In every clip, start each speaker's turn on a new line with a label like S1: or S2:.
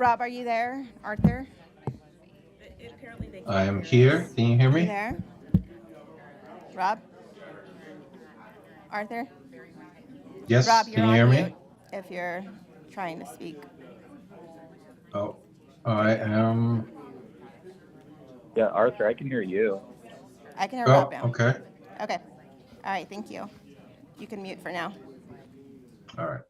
S1: Rob, are you there? Arthur?
S2: Apparently they
S3: I
S2: can't
S3: am
S2: hear
S3: here.
S2: us.
S3: Can you hear
S1: Are you
S3: me?
S1: there? Rob? Arthur? Rob,
S3: Yes.
S1: you're
S3: Can you
S1: on
S3: hear
S1: mute
S3: me?
S1: if you're trying to speak.
S3: Oh,
S1: There
S3: I
S1: you go.
S3: am.
S4: Yeah, Arthur, I can hear you.
S1: I can hear Rob
S3: Oh,
S1: now.
S3: okay.
S1: Okay. All right, thank you. You can mute for now.
S3: All right.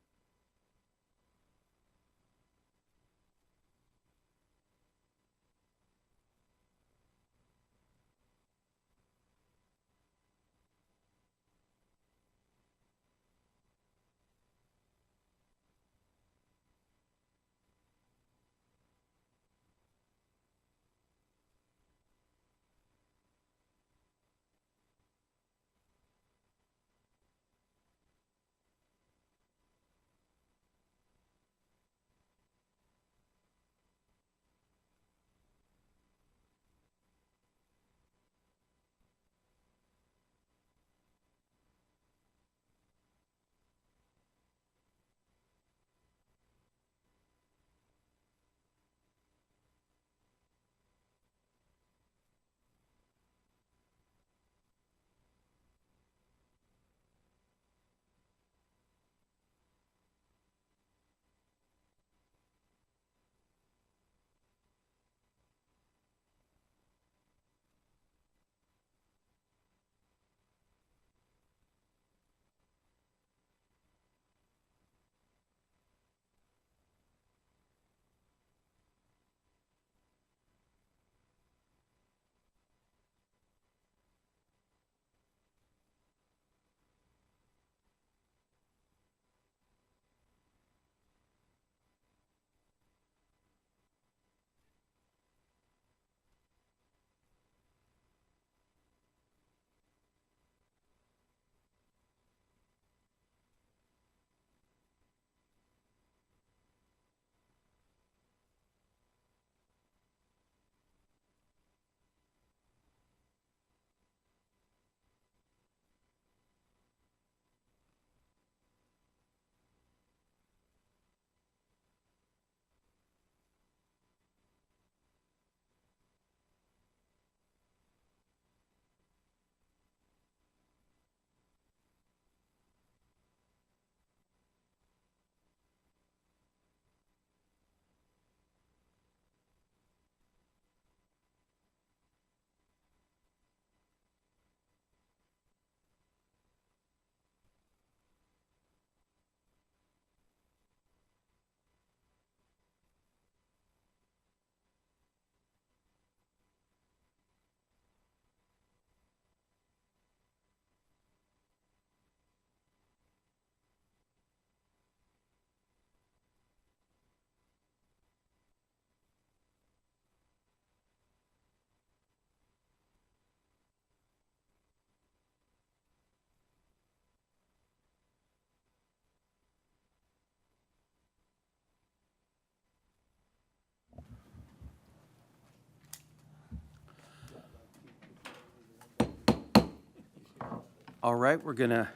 S5: All right, we're going to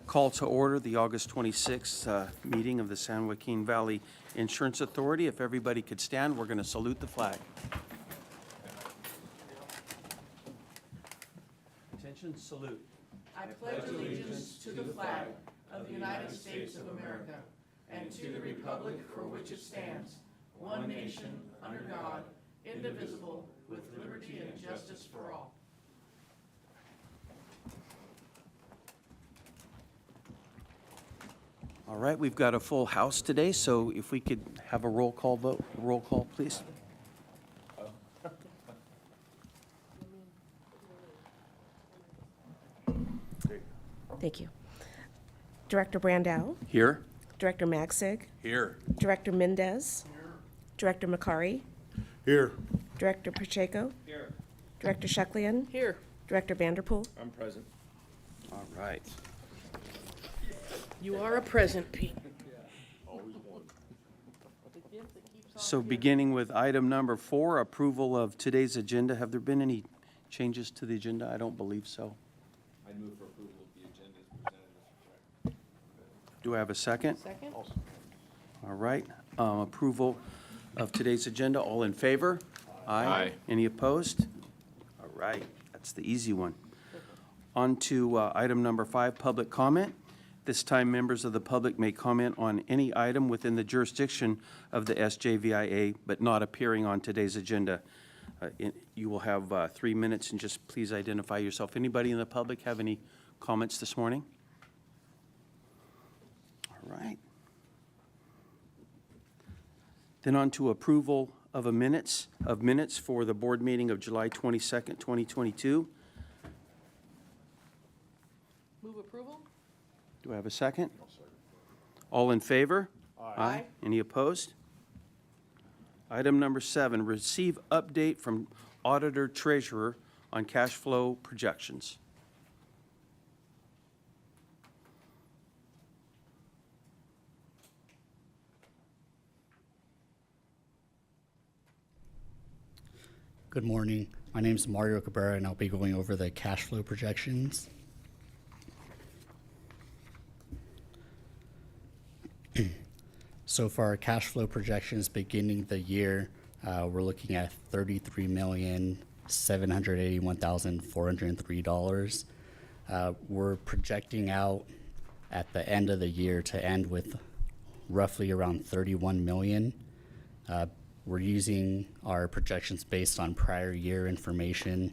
S5: call to order the August 26th meeting of the San Joaquin Valley Insurance Authority. If everybody could stand, we're going to salute the flag. Attention, salute.
S6: I pledge allegiance to the flag of the United States of America and to the republic for which it stands, one nation, under God, indivisible, with liberty and justice for all.
S5: All right, we've got a full house today, so if we could have a roll call vote, please.
S2: Thank you. Director Brandow,
S5: Here.
S2: Director Magsig,
S5: Here.
S2: Director Mendez, Director Macari,
S7: Here.
S2: Director Pacheco, Director Sheklian,
S6: Here.
S2: Director Vanderpool.
S7: I'm present.
S5: All right.
S6: You are a present, Pete.
S5: So beginning with item number 4, approval of today's agenda. Have there been any changes to the agenda? I don't believe so.
S7: I move for approval of the agenda as presented, Mr. Chair.
S5: Do I have a second?
S6: Second?
S5: All right. Approval of today's agenda. All in favor?
S7: Aye.
S5: Any opposed? All right, that's the easy one. On to item number 5, public comment. This time, members of the public may comment on any item within the jurisdiction of the SJVIA, but not appearing on today's agenda. You will have 3 minutes, and just please identify yourself. Anybody in the public have any comments this morning? All right. Then on to approval of minutes for the board meeting of July 22nd, 2022.
S6: Move approval?
S5: Do I have a second? All in favor? Aye. Any opposed? Item number 7, receive update from auditor treasurer on cash flow projections.
S8: Good morning. My name is Mario Cabrera, and I'll be going over the cash flow projections. So for our cash flow projections beginning the year, we're looking at $33,781,403. We're projecting out at the end of the year to end with roughly around $31 million. We're using our projections based on prior year information.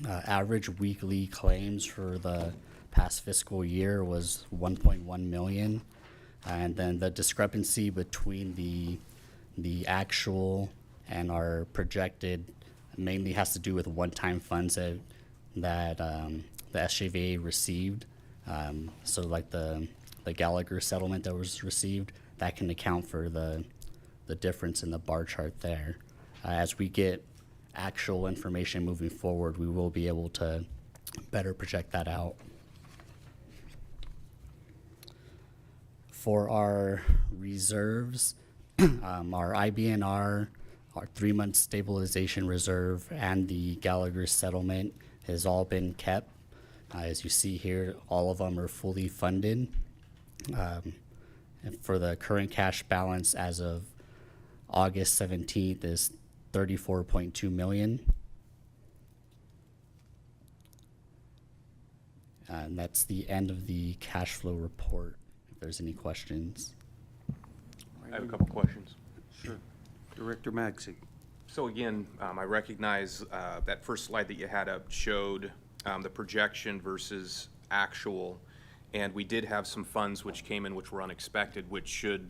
S8: Average weekly claims for the past fiscal year was 1.1 million. And then the discrepancy between the actual and our projected mainly has to do with one-time funds that the SJVIA received. So like the Gallagher settlement that was received, that can account for the difference in the bar chart there. As we get actual information moving forward, we will be able to better project that out. For our reserves, our IBNR, our 3-month stabilization reserve, and the Gallagher settlement has all been kept. As you see here, all of them are fully funded. And for the current cash balance as of August 17th is $34.2 million. And that's the end of the cash flow report. If there's any questions.
S9: I have a couple questions.
S5: Sure. Director Magsig.
S9: So again, I recognize that first slide that you had up showed the projection versus actual, and we did have some funds which came in which were unexpected, which should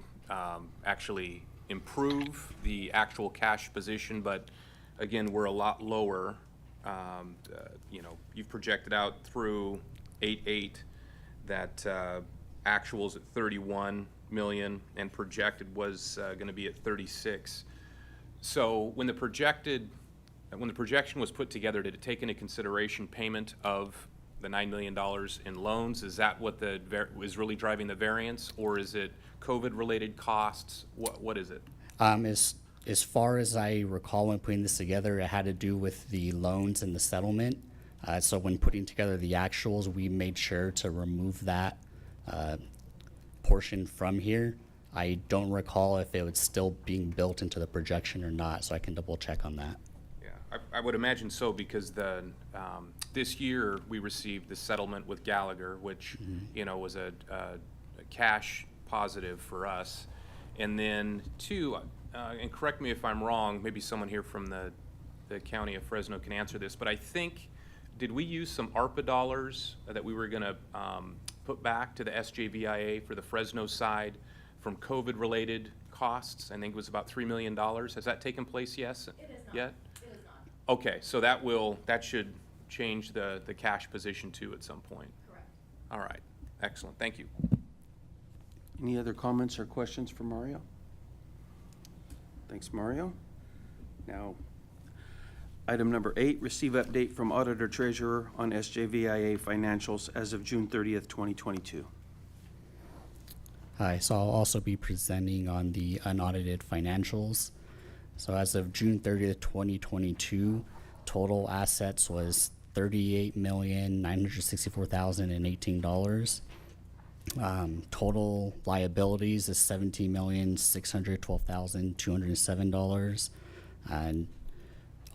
S9: actually improve the actual cash position, but again, we're a lot lower. You know, you've projected out through 8/8 that actuals at 31 million and projected was going to be at 36. So when the projection was put together, did it take into consideration payment of the $9 million in loans? Is that what is really driving the variance, or is it COVID-related costs? What is it?
S8: As far as I recall when putting this together, it had to do with the loans and the settlement. So when putting together the actuals, we made sure to remove that portion from here. I don't recall if it was still being built into the projection or not, so I can double check on that.
S9: Yeah, I would imagine so, because this year we received the settlement with Gallagher, which you know was a cash positive for us, and then two, and correct me if I'm wrong, maybe someone here from the county of Fresno can answer this, but I think, did we use some ARPA dollars that we were going to put back to the SJVIA for the Fresno side from COVID-related costs? I think it was about $3 million. Has that taken place? Yes.
S10: It is not.
S9: Yet?
S10: It is not.
S9: Okay, so that should change the cash position too at some point.
S10: Correct.
S9: All right, excellent. Thank you.
S5: Any other comments or questions for Mario? Thanks, Mario. Now, item number 8, receive update from Auditor Treasurer on SJVIA financials as of June 30th, 2022.
S8: Hi, so I'll also be presenting on the unaudited financials. So as of June 30th, 2022, total assets was $38,964,018. Total liabilities is $17,612,207, and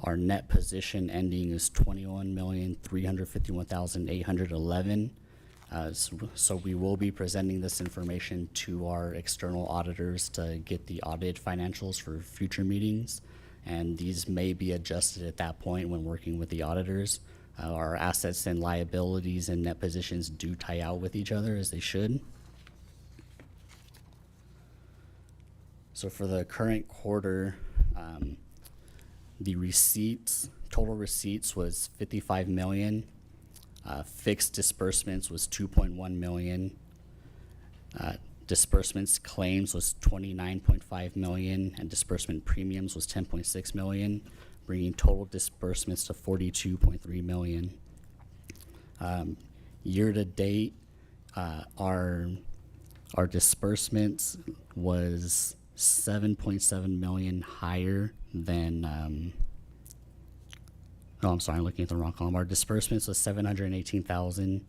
S8: our net position ending is $21,351,811. So we will be presenting this information to our external auditors to get the audited financials for future meetings, and these may be adjusted at that point when working with the auditors. Our assets and liabilities and net positions do tie out with each other, as they should. So for the current quarter, the receipts, total receipts was 55 million. Fixed disbursements was 2.1 million. Disbursements claims was 29.5 million, and disbursement premiums was 10.6 million, bringing total disbursements to 42.3 million. Year to date, our disbursements was 7.7 million higher than, no, I'm sorry, I'm looking at the wrong column. Our disbursements was 718,000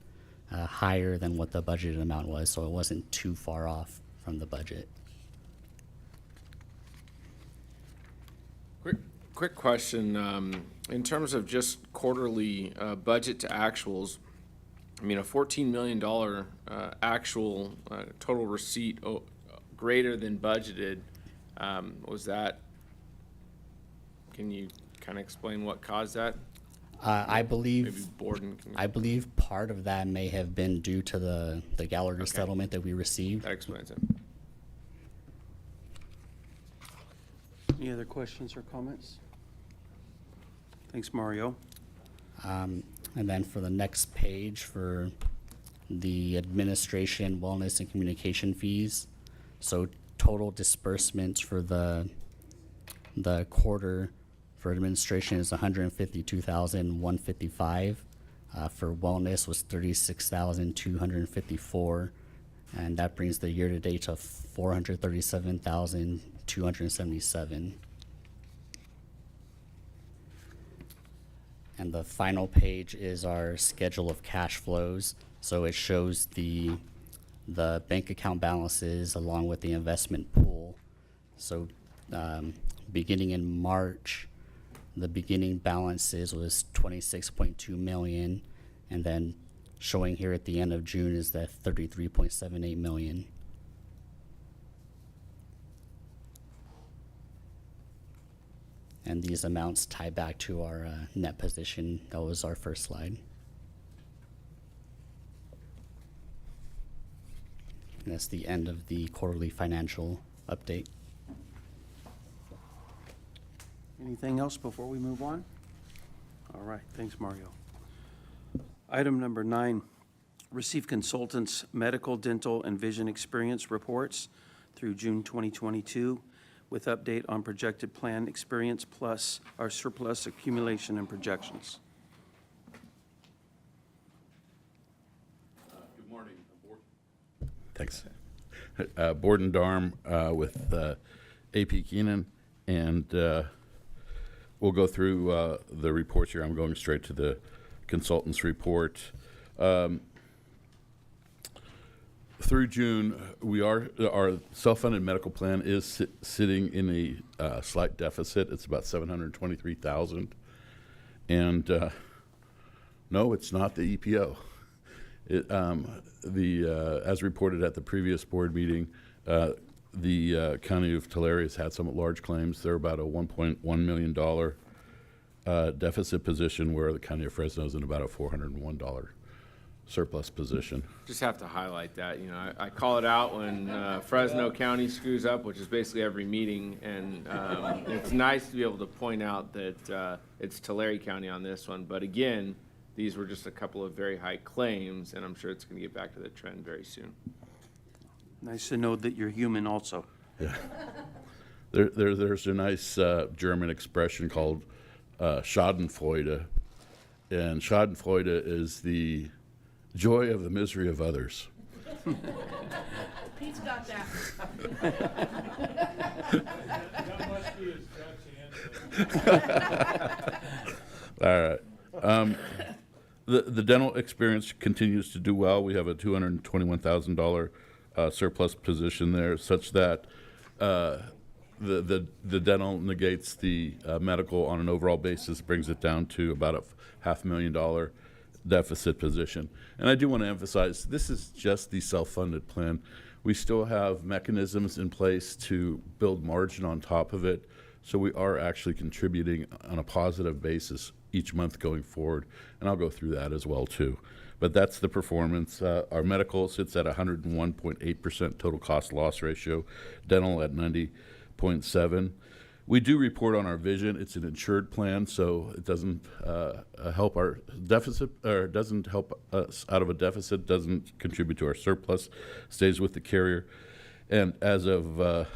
S8: higher than what the budgeted amount was, so it wasn't too far off from the budget.
S7: Quick question, in terms of just quarterly budget to actuals, I mean, a $14 million actual total receipt greater than budgeted, was that, can you kind of explain what caused that?
S8: I
S7: Maybe
S8: believe
S7: Borden can,
S8: I believe part of that may have been due to the Gallagher settlement that we received.
S7: that explains it.
S5: Any other questions or comments? Thanks, Mario.
S8: And then for the next page, for the administration, wellness, and communication fees, so total disbursements for the quarter for administration is 152,155. For wellness was 36,254, and that brings the year to date to 437,277. And the final page is our schedule of cash flows. So it shows the bank account balances along with the investment pool. So beginning in March, the beginning balances was 26.2 million, and then showing here at the end of June is that 33.78 million. And these amounts tie back to our net position. That was our first slide. And that's the end of the quarterly financial update.
S5: Anything else before we move on? All right, thanks, Mario. Item number 9, receive consultants' medical, dental, and vision experience reports through June 2022 with update on projected plan experience plus our surplus accumulation and projections.
S10: Good morning, Board. Thanks. Borden Darm with AP Keenan, and we'll go through the reports here. I'm going straight to the consultant's report. Through June, our self-funded medical plan is sitting in a slight deficit. It's about $723,000, and no, it's not the EPO. As reported at the previous board meeting, the County of Tulare has had some large claims. They're about a $1.1 million deficit position, where the County of Fresno is in about a $401 surplus position.
S7: Just have to highlight that, you know, I call it out when Fresno County screws up, which is basically every meeting, and it's nice to be able to point out that it's Tulare County on this one, but again, these were just a couple of very high claims, and I'm sure it's going to get back to the trend very soon.
S5: Nice to know that you're human also.
S10: Yeah. There's a nice German expression called Schadenfreude, and Schadenfreude is the joy of the misery of others.
S6: Pete's got that.
S7: That must be his Dutch
S10: All right. the dental experience continues to do well. We have a $221,000 surplus position there, such that the dental negates the medical on an overall basis, brings it down to about a $500,000 deficit position. And I do want to emphasize, this is just the self-funded plan. We still have mechanisms in place to build margin on top of it, so we are actually contributing on a positive basis each month going forward, and I'll go through that as well too. But that's the performance. Our medical sits at 101.8% total cost loss ratio, dental at 90.7%. We do report on our vision. It's an insured plan, so it doesn't help our deficit, or doesn't help us out of a deficit, doesn't contribute to our surplus, stays with the carrier. And as of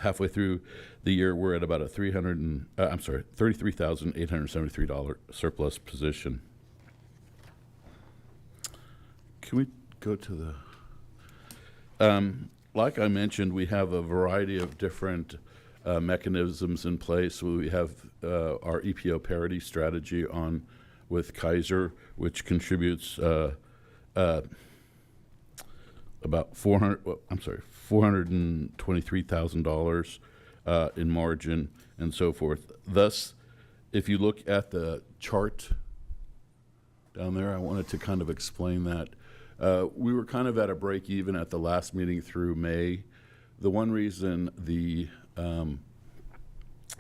S10: halfway through the year, we're at about a $33,873 surplus position. Can we go to the, like I mentioned, we have a variety of different mechanisms in place. We have our EPO parity strategy on with Kaiser, which contributes about $423,000 in margin and so forth. Thus, if you look at the chart down there, I wanted to kind of explain that. We were kind of at a break even at the last meeting through May. The one reason the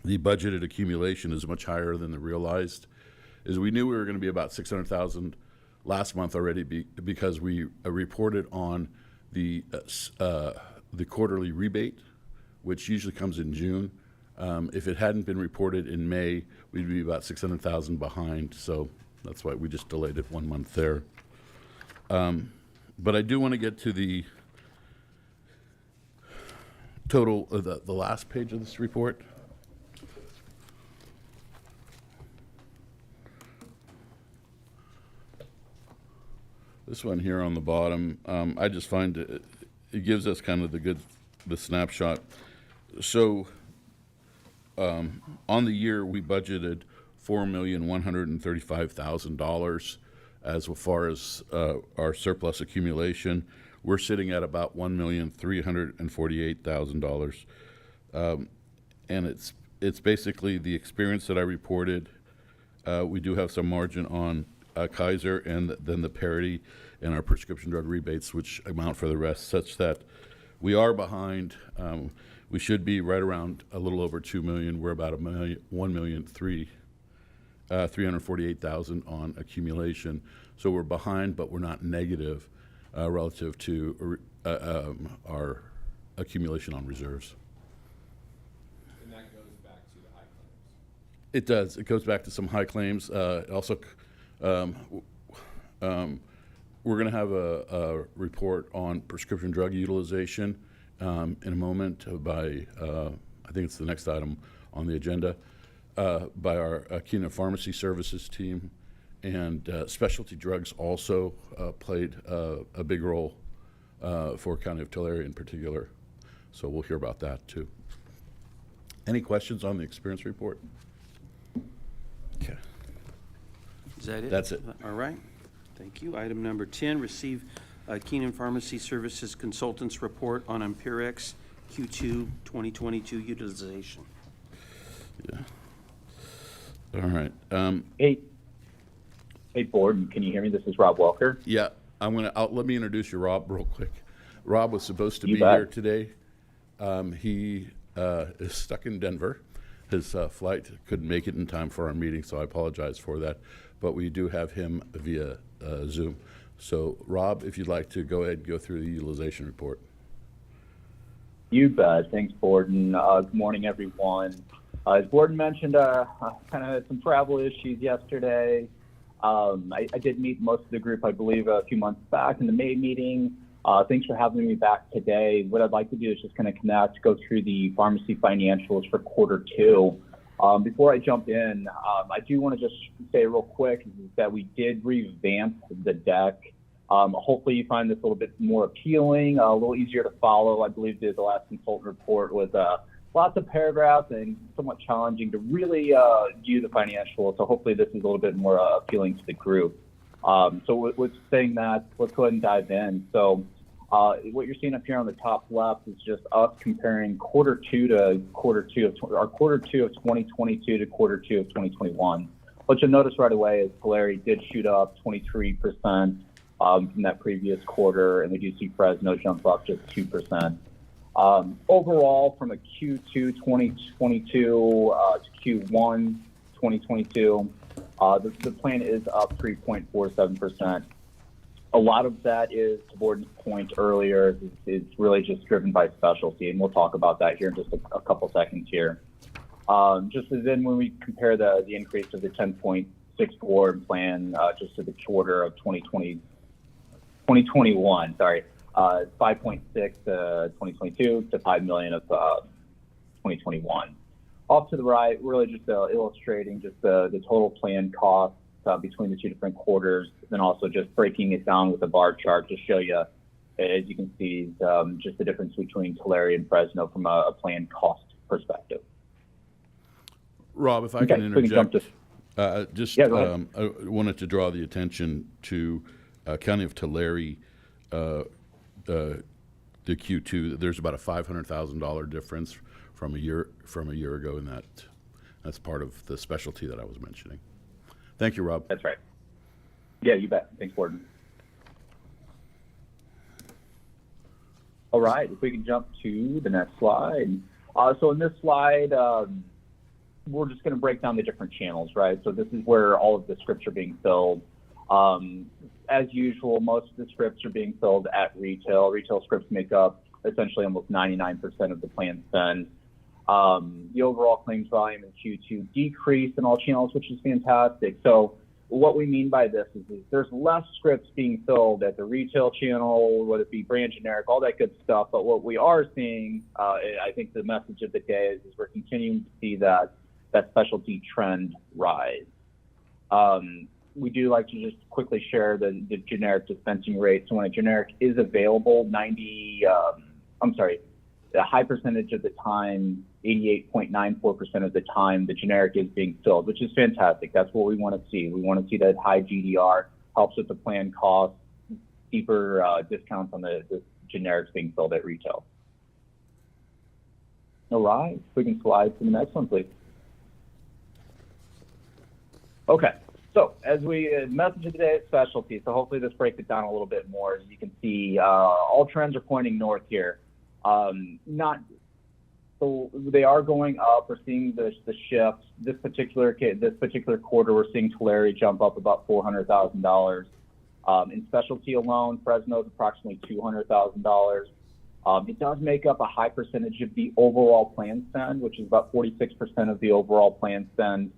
S10: budgeted accumulation is much higher than the realized is we knew we were going to be about $600,000 last month already because we reported on the quarterly rebate, which usually comes in June. If it hadn't been reported in May, we'd be about $600,000 behind. So that's why we just delayed it 1 month there. But I do want to get to the total, the last page of this report. This one here on the bottom, I just find it gives us kind of the snapshot. So on the year, we budgeted $4,135,000 as far as our surplus accumulation. We're sitting at about $1,348,000, and it's basically the experience that I reported. We do have some margin on Kaiser, and then the parity and our prescription drug rebates, which amount for the rest, such that we are behind. We should be right around a little over $2 million. We're about $1,348,000 on accumulation. So we're behind, but we're not negative relative to our accumulation on reserves.
S7: And that goes back to the high claims.
S10: It does. It goes back to some high claims. Also, we're going to have a report on prescription drug utilization in a moment by, I think it's the next item on the agenda, by our Keenan Pharmacy Services team. And specialty drugs also played a big role for County of Tulare in particular. So we'll hear about that too. Any questions on the experience report? Okay.
S5: Is that it?
S10: That's it.
S5: All right. Thank you. Item number 10, receive Keenan Pharmacy Services Consultants Report on Ampirex Q2 2022 utilization.
S10: Yeah. All right.
S4: Hey, board, can you hear me? This is Rob Welker.
S10: Yeah, let me introduce you, Rob, real quick. Rob was supposed to
S4: You
S10: be
S4: bet.
S10: here today. He is stuck in Denver. His flight couldn't make it in time for our meeting, so I apologize for that. But we do have him via Zoom. So, Rob, if you'd like to go ahead and go through the utilization report.
S4: You bet. Thanks, Borden. Good morning, everyone. As Borden mentioned, I kind of had some travel issues yesterday. I did meet most of the group, I believe, a few months back in the May meeting. Thanks for having me back today. What I'd like to do is just kind of connect, go through the pharmacy financials for Q2. Before I jump in, I do want to just say real quick that we did revamp the deck. Hopefully you find this a little bit more appealing, a little easier to follow. I believe the last consultant report was lots of paragraphs and somewhat challenging to really view the financials. So hopefully this is a little bit more appealing to the group. With saying that, let's go ahead and dive in. So what you're seeing up here on the top left is just us comparing quarter two of 2022 to quarter two of 2021. What you'll notice right away is Tulare did shoot up 23% from that previous quarter, and we do see Fresno jump up just 2%. Overall, from a Q2 2022 to Q1 2022, the plan is up 3.47%. A lot of that is, to Gordon's point earlier, is really just driven by specialty, and we'll talk about that here in just a couple seconds here. Just as in when we compare the increase of the 10.64 plan just to the quarter of 2021, 5.6 2022 to 5 million of 2021. Off to the right, really just illustrating just the total plan cost between the two different quarters, then also just breaking it down with a bar chart to show you, as you can see, just the difference between Tulare and Fresno from a plan cost perspective.
S10: Rob, if I
S4: Okay,
S10: can
S4: so we can jump
S10: interject,
S4: Yeah, go ahead.
S10: I wanted to draw the attention to County of Tulare, the Q2. There's about a $500,000 difference from a year ago, and that's part of the specialty that I was mentioning. Thank you, Rob.
S4: That's right. Yeah, you bet. Thanks, Gordon. All right, if we can jump to the next slide. So in this slide, we're just going to break down the different channels, right? So this is where all of the scripts are being filled. As usual, most of the scripts are being filled at retail. Retail scripts make up essentially almost 99% of the plan spend. The overall claims volume in Q2 decreased in all channels, which is fantastic. So what we mean by this is there's less scripts being filled at the retail channel, whether it be brand generic, all that good stuff. But what we are seeing, I think the message of the day is we're continuing to see that specialty trend rise. We do like to just quickly share the generic dispensing rate. So when a generic is available, a high percentage of the time, 88.94% of the time, the generic is being filled, which is fantastic. That's what we want to see. We want to see that high GDR helps with the plan cost, deeper discounts on the generics being filled at retail. All right, we can slide to the next one, please. Okay, so as we message of the day is specialty, so hopefully this breaks it down a little bit more. As you can see, all trends are pointing north here. So they are going up. We're seeing the shifts. This particular quarter, we're seeing Tulare jump up about $400,000. In specialty alone, Fresno is approximately $200,000. It does make up a high percentage of the overall plan spend, which is about 46% of the overall plan spend.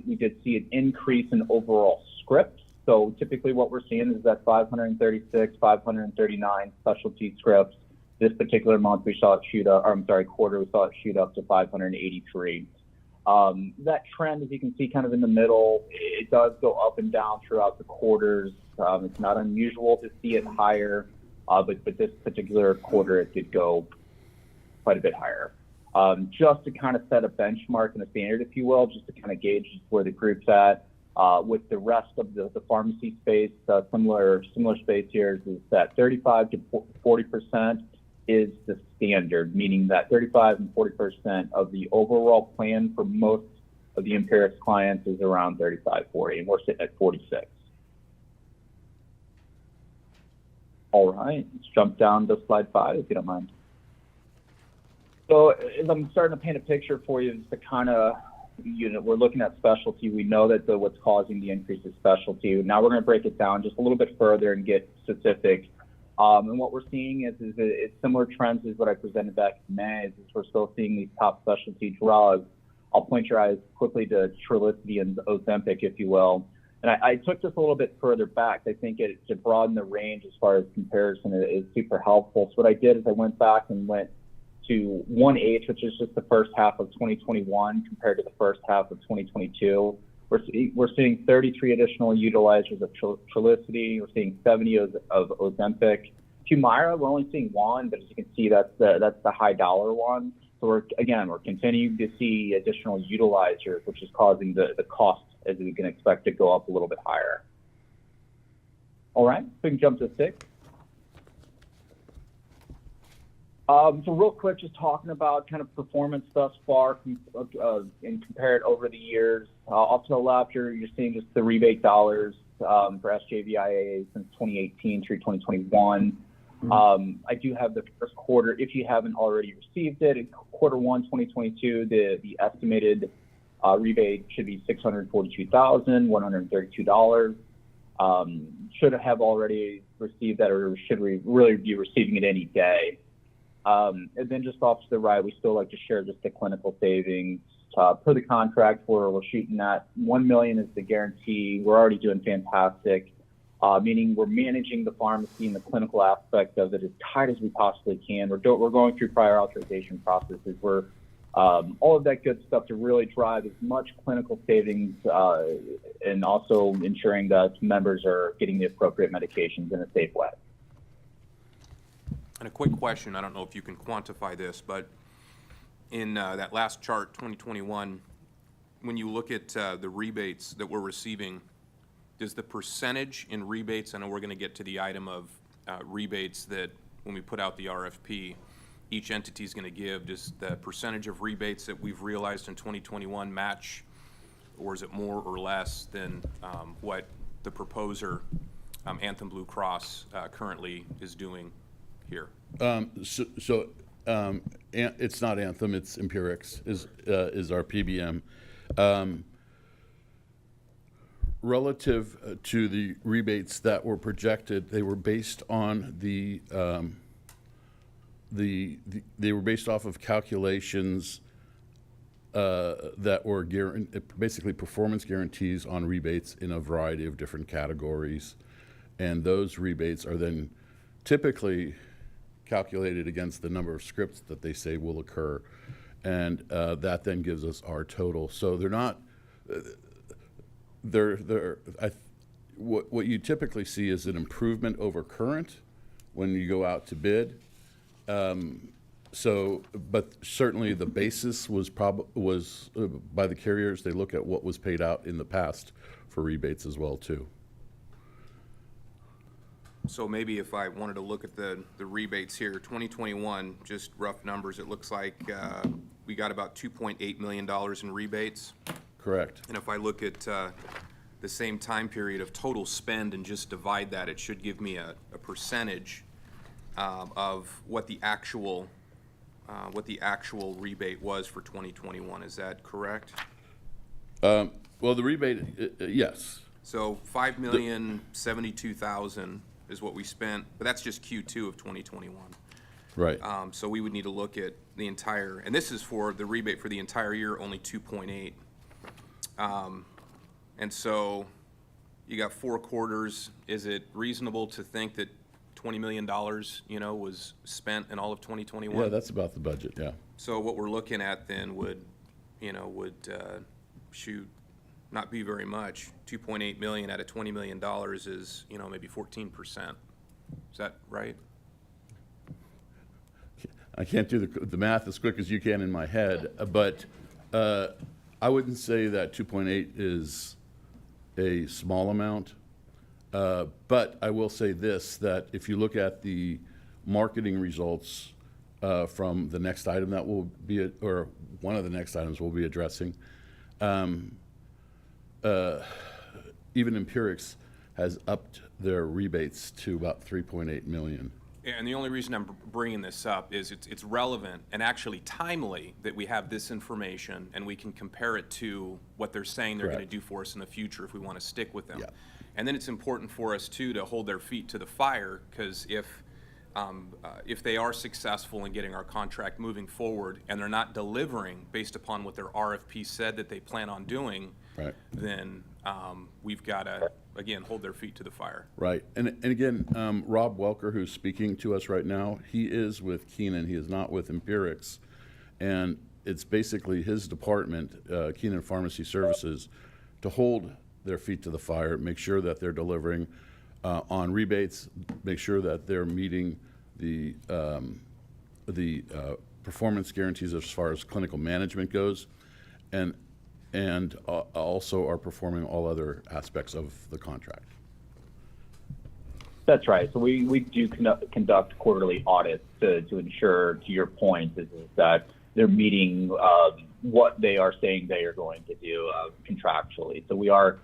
S4: We did see an increase in overall scripts. So typically what we're seeing is that 536, 539 specialty scripts. This particular month, we saw it shoot up, quarter, we saw it shoot up to 583. That trend, as you can see kind of in the middle, it does go up and down throughout the quarters. It's not unusual to see it higher, but this particular quarter, it did go quite a bit higher. Just to kind of set a benchmark and a standard, if you will, just to kind of gauge where the group's at. With the rest of the pharmacy space, similar space here is that 35 to 40% is the standard, meaning that 35 and 40% of the overall plan for most of the Empirix clients is around 35, 40, and we're sitting at 46. All right, let's jump down to slide 5, if you don't mind. So as I'm starting to paint a picture for you, just to kind of, we're looking at specialty. We know that what's causing the increase is specialty. Now we're going to break it down just a little bit further and get specific. And what we're seeing is it's similar trends as what I presented back in May. Is we're still seeing these top specialty drugs. I'll point your eyes quickly to Trulicity and Ozempic, if you will. And I took this a little bit further back. I think to broaden the range as far as comparison is super helpful. So what I did is I went back and went to 1H, which is just the first half of 2021 compared to the first half of 2022. We're seeing 33 additional utilizers of Trulicity. We're seeing 70 of Ozempic. Humira, we're only seeing 1, but as you can see, that's the high dollar one. So we're continuing to see additional utilizers, which is causing the cost, as we can expect, to go up a little bit higher. All right, we can jump to 6. So real quick, just talking about kind of performance thus far and compare it over the years. Off to the left, you're seeing just the rebate dollars for SJVIA since 2018 through 2021. I do have the first quarter, if you haven't already received it, in Q1 2022, the estimated rebate should be $642,132. Should have already received that, or should we really be receiving it any day? And then just off to the right, we still like to share just the clinical savings. Per the contract, we're shooting at $1 million is the guarantee. We're already doing fantastic, meaning we're managing the pharmacy and the clinical aspect of it as tight as we possibly can. We're going through prior authorization processes. We're all of that good stuff to really drive as much clinical savings and also ensuring that members are getting the appropriate medications in a safe way.
S9: And a quick question, I don't know if you can quantify this, but in that last chart, 2021, when you look at the rebates that we're receiving, does the percentage in rebates, I know we're going to get to the item of rebates that when we put out the RFP, each entity is going to give, does the percentage of rebates that we've realized in 2021 match, or is it more or less than what the proposer, Anthem Blue Cross, currently is doing here?
S10: It's not Anthem, it's Empirics is our PBM. Relative to the rebates that were projected, they were based on they were based off of calculations that were basically performance guarantees on rebates in a variety of different categories, and those rebates are then typically calculated against the number of scripts that they say will occur, and that then gives us our total. So they're not. What you typically see is an improvement over current when you go out to bid. But certainly the basis was by the carriers. They look at what was paid out in the past for rebates as well too.
S9: So maybe if I wanted to look at the rebates here, 2021, just rough numbers, it looks like we got about $2.8 million in rebates.
S10: Correct.
S9: And if I look at the same time period of total spend and just divide that, it should give me a percentage of what the actual rebate was for 2021. Is that correct?
S10: Well, the rebate, yes.
S9: So $5,072,000 is what we spent, but that's just Q2 of 2021.
S10: Right.
S9: So we would need to look at the entire, and this is for the rebate for the entire year, only 2.8. And so you got 4 quarters. Is it reasonable to think that $20 million, was spent in all of 2021?
S10: Yeah, that's about the budget, yeah.
S9: So what we're looking at then would not be very much. 2.8 million out of $20 million is, maybe 14%. Is that right?
S10: I can't do the math as quick as you can in my head, but I wouldn't say that 2.8 is a small amount. But I will say this, that if you look at the marketing results from the next item that will be, or one of the next items we'll be addressing, even Empirics has upped their rebates to about 3.8 million.
S9: And the only reason I'm bringing this up is it's relevant and actually timely that we have this information and we can compare it to what they're saying they're going to do for us in the future if we want to stick with them.
S10: Yeah.
S9: And then it's important for us too to hold their feet to the fire, because if they are successful in getting our contract moving forward and they're not delivering based upon what their RFP said that they plan on doing, then we've got to, again, hold their feet to the fire.
S10: Right. And again, Rob Welker, who's speaking to us right now, he is with Keenan. He is not with Empirics. And it's basically his department, Keenan Pharmacy Services, to hold their feet to the fire, make sure that they're delivering on rebates, make sure that they're meeting the performance guarantees as far as clinical management goes, and also are performing all other aspects of the contract.
S4: That's right. So we do conduct quarterly audits to ensure, to your point, is that they're meeting what they are saying they are going to do contractually. So we are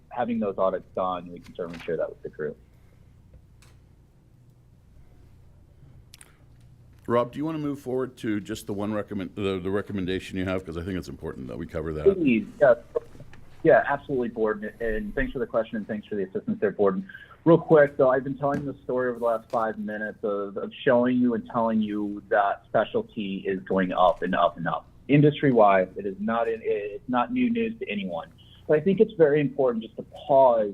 S4: having those audits done. We can certainly share that with the crew.
S10: Rob, do you want to move forward to just the one the recommendation you have? Because I think it's important that we cover that.
S4: Please, yes. Yeah, absolutely, Borden. And thanks for the question and thanks for the assistance there, Borden. Real quick, though, I've been telling the story over the last 5 minutes of showing you and telling you that specialty is going up and up and up. Industry-wide, it's not new news to anyone. But I think it's very important just to pause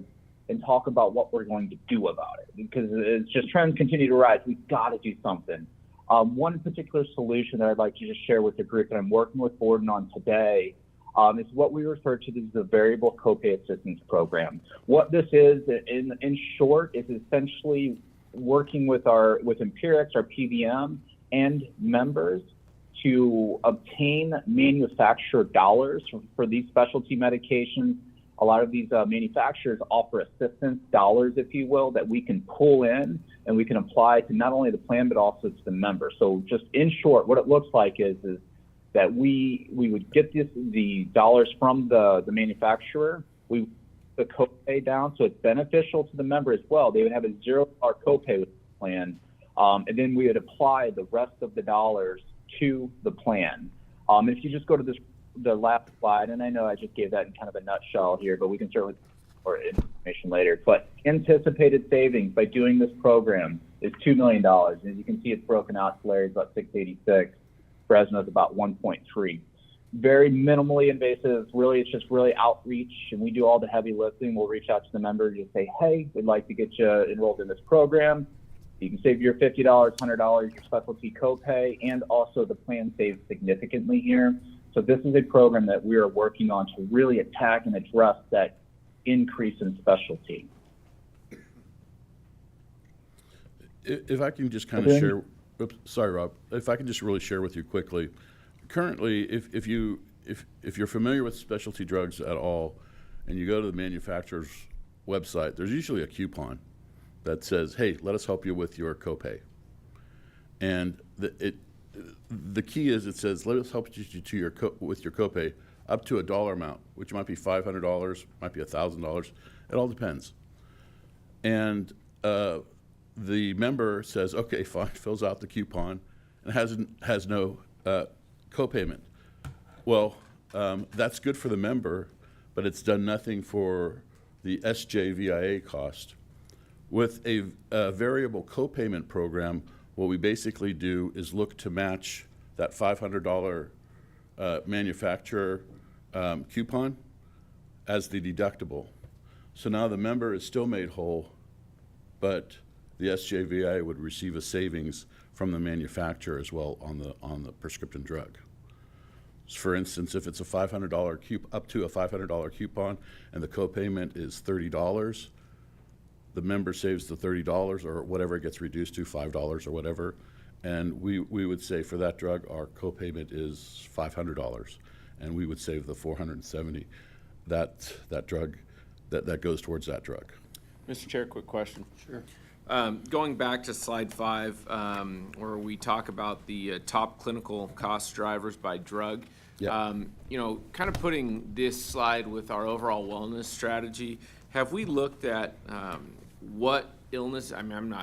S4: and talk about what we're going to do about it, because it's just trends continue to rise. We've got to do something. One particular solution that I'd like to just share with the group that I'm working with Borden on today is what we refer to as the variable copay assistance program. What this is, in short, is essentially working with Empirics, our PBM, and members to obtain manufacturer dollars for these specialty medications. A lot of these manufacturers offer assistance dollars, if you will, that we can pull in and we can apply to not only the plan but also to the member. So just in short, what it looks like is that we would get the dollars from the manufacturer, we the copay down, so it's beneficial to the member as well. They would have a $0 copay with the plan, and then we would apply the rest of the dollars to the plan. If you just go to the last slide, and I know I just gave that in kind of a nutshell here, but we can certainly more information later. But anticipated savings by doing this program is $2 million. As you can see, it's broken out. Larry's about 686. Fresno's about 1.3. Very minimally invasive. Really, it's just really outreach, and we do all the heavy lifting. We'll reach out to the member and just say, hey, we'd like to get you enrolled in this program. You can save your $50, $100, your specialty copay, and also the plan saves significantly here. So this is a program that we are working on to really attack and address that increase in specialty.
S10: If I can just kind of share, oops, sorry, Rob. If I can just really share with you quickly, currently, if you're familiar with specialty drugs at all, and you go to the manufacturer's website, there's usually a coupon that says, "Hey, let us help you with your copay," and the key is it says, "Let us help you to with your copay up to a dollar amount," which might be $500, might be $1,000. It all depends. And the member says, "Okay, fine," fills out the coupon, and has no copayment. Well, that's good for the member, but it's done nothing for the SJVIA cost. With a variable copayment program, what we basically do is look to match that $500 manufacturer coupon as the deductible. So now the member is still made whole, but the SJVIA would receive a savings from the manufacturer as well on the prescription drug. For instance, if it's a $500 up to a $500 coupon and the copayment is $30, the member saves the $30 or whatever it gets reduced to, $5 or whatever, and we would say for that drug our copayment is $500, and we would save the $470. That drug that goes towards that drug.
S7: Mr. Chair, quick question.
S5: Sure.
S7: Going back to slide 5, where we talk about the top clinical cost drivers by drug,
S10: Yeah.
S7: Kind of putting this slide with our overall wellness strategy, have we looked at what illness, I mean,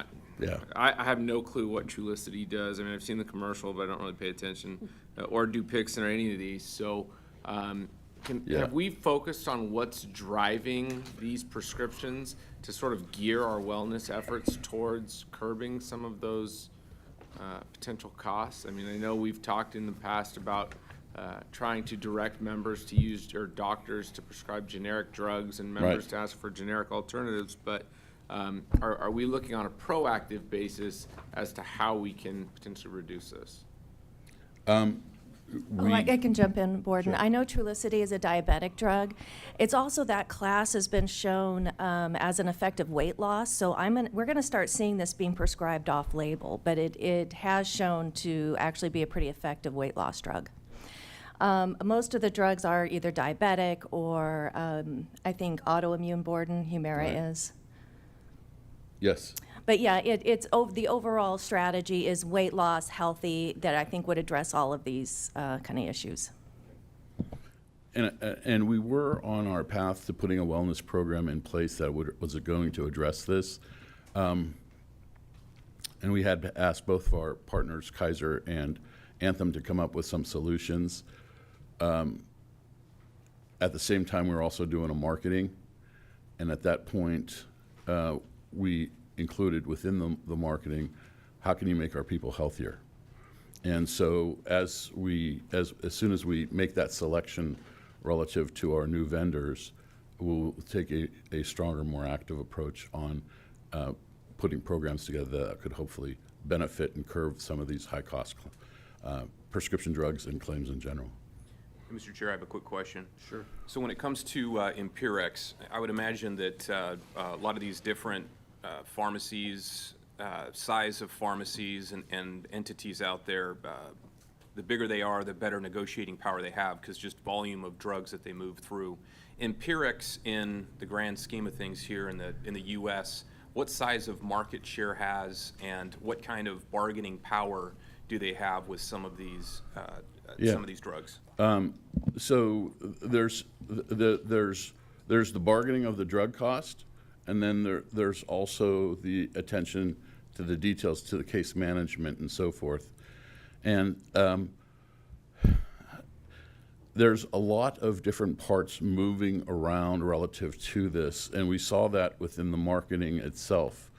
S7: I have no clue what Trulicity does. I mean, I've seen the commercial, but I don't really pay attention, or Dupixent or any of these. So have we focused on what's driving these prescriptions to sort of gear our wellness efforts towards curbing some of those potential costs? I mean, I know we've talked in the past about trying to direct members to use, or doctors to prescribe generic drugs and members to ask for generic alternatives, but are we looking on a proactive basis as to how we can potentially reduce this?
S11: I can jump in, Borden.
S10: Sure.
S11: I know Trulicity is a diabetic drug. It's also that class has been shown as an effective weight loss. So we're going to start seeing this being prescribed off-label, but it has shown to actually be a pretty effective weight loss drug. Most of the drugs are either diabetic or I think autoimmune, Borden, Humira is.
S10: Yes.
S11: But yeah, the overall strategy is weight loss, healthy, that I think would address all of these kind of issues.
S10: And we were on our path to putting a wellness program in place that was going to address this. And we had asked both of our partners, Kaiser and Anthem, to come up with some solutions. At the same time, we were also doing a marketing. And at that point, we included within the marketing, how can you make our people healthier? And so as soon as we make that selection relative to our new vendors, we'll take a stronger, more active approach on putting programs together that could hopefully benefit and curb some of these high-cost prescription drugs and claims in general.
S9: Mr. Chair, I have a quick question. Sure. So when it comes to Empirex, I would imagine that a lot of these different pharmacies, size of pharmacies and entities out there, the bigger they are, the better negotiating power they have, because just volume of drugs that they move through. Empirex, in the grand scheme of things here in the U.S., what size of market share has, and what kind of bargaining power do they have with some of these drugs?
S10: So there's the bargaining of the drug cost, and then there's also the attention to the details, to the case management and so forth. And there's a lot of different parts moving around relative to this, and we saw that within the marketing itself.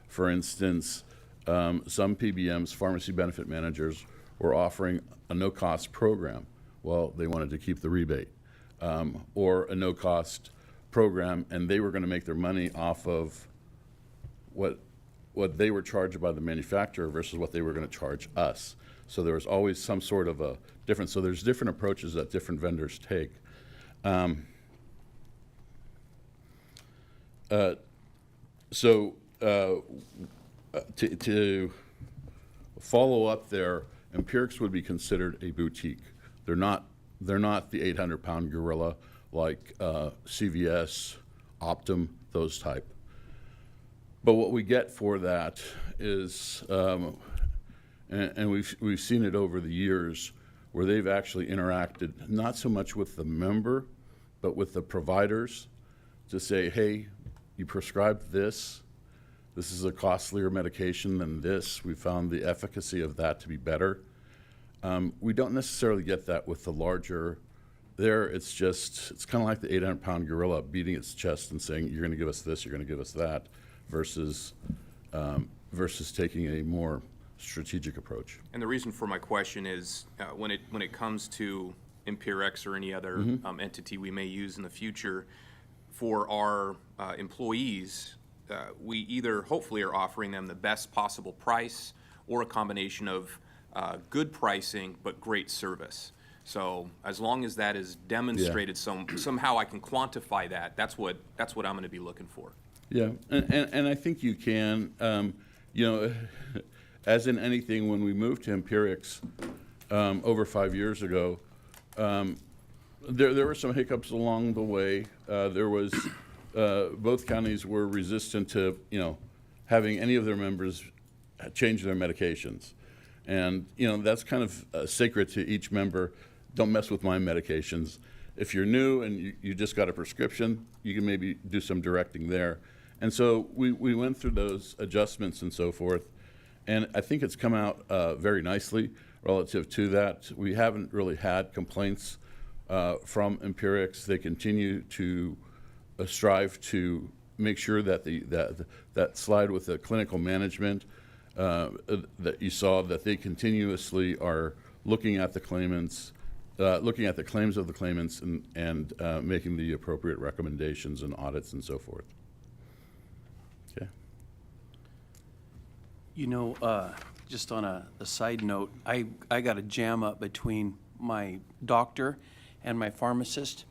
S10: For instance, some PBMs, pharmacy benefit managers, were offering a no-cost program. Well, they wanted to keep the rebate, or a no-cost program, and they were going to make their money off of what they were charged by the manufacturer versus what they were going to charge us. So there was always some sort of a difference. So there's different approaches that different vendors take. To follow up there, Empirics would be considered a boutique. They're not the 800-pound gorilla like CVS, Optum, those type. But what we get for that is, and we've seen it over the years, where they've actually interacted not so much with the member, but with the providers to say, hey, you prescribed this. This is a costlier medication than this. We found the efficacy of that to be better. We don't necessarily get that with the larger. There, it's kind of like the 800-pound gorilla beating its chest and saying, you're going to give us this, you're going to give us that, versus taking a more strategic approach.
S9: And the reason for my question is when it comes to Empirex or any other entity we may use in the future, for our employees, we either hopefully are offering them the best possible price or a combination of good pricing but great service. So as long as that is demonstrated, somehow I can quantify that. That's what I'm going to be looking for.
S10: Yeah, and I think you can. As in anything, when we moved to Empirics over 5 years ago, there were some hiccups along the way. Both counties were resistant to having any of their members change their medications, and that's kind of sacred to each member. Don't mess with my medications. If you're new and you just got a prescription, you can maybe do some directing there. And so we went through those adjustments and so forth, and I think it's come out very nicely relative to that. We haven't really had complaints from Empirics. They continue to strive to make sure that that slide with the clinical management that you saw, that they continuously are looking at the claimants, looking at the claims of the claimants, and making the appropriate recommendations and audits and so forth. Okay.
S5: Just on a side note, I got a jam up between my doctor and my pharmacist,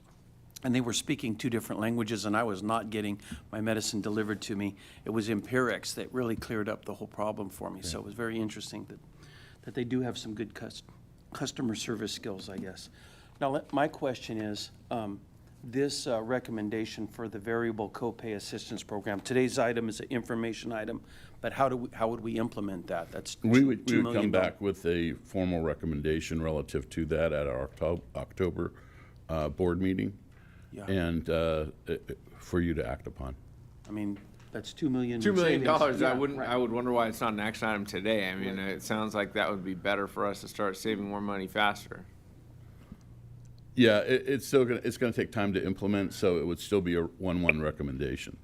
S5: and they were speaking two different languages, and I was not getting my medicine delivered to me. It was Empirex that really cleared up the whole problem for me. So it was very interesting that they do have some good customer service skills, I guess. Now, my question is, this recommendation for the variable copay assistance program. Today's item is an information item, but how would we implement that? That's
S10: We would
S5: $2 million.
S10: come back with a formal recommendation relative to that at our October board meeting,
S5: Yeah.
S10: and for you to act upon.
S5: I mean, that's $2 million.
S7: $2 million,
S5: savings. Yeah,
S7: I would wonder why it's not an action item today. I mean, it sounds like that would be better for us to start saving more money faster.
S10: Yeah, it's still it's gonna take time to implement, so it would still be a 1-1 recommendation.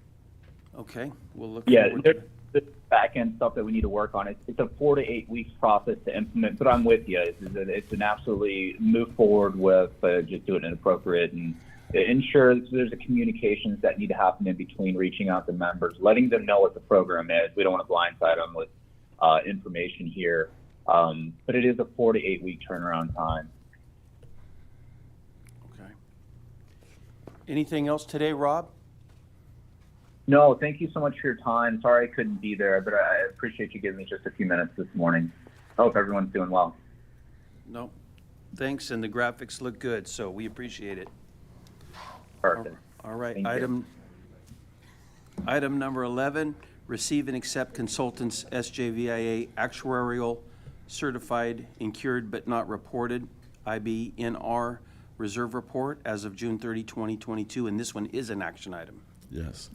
S5: Okay, we'll look
S4: Yeah,
S5: forward to
S4: there's back end stuff that we need to work on. It's a 4 to 8 weeks process to implement, but I'm with you. It's an absolutely move forward with, just do it inappropriate and ensure that there's a communications that need to happen in between, reaching out to members, letting them know what the program is. We don't want to blindside them with information here, but it is a 4 to 8 week turnaround time.
S5: Okay. Anything else today, Rob?
S4: No, thank you so much for your time. Sorry I couldn't be there, but I appreciate you giving me just a few minutes this morning. I hope everyone's doing well.
S5: No. Thanks, and the graphics look good, so we appreciate it.
S4: Perfect.
S5: All right,
S4: Thank you.
S5: item number 11, receive and accept consultants SJVIA actuarial certified, incurred but not reported, IBNR reserve report as of June 30, 2022, and this one is an action item.
S10: Yes.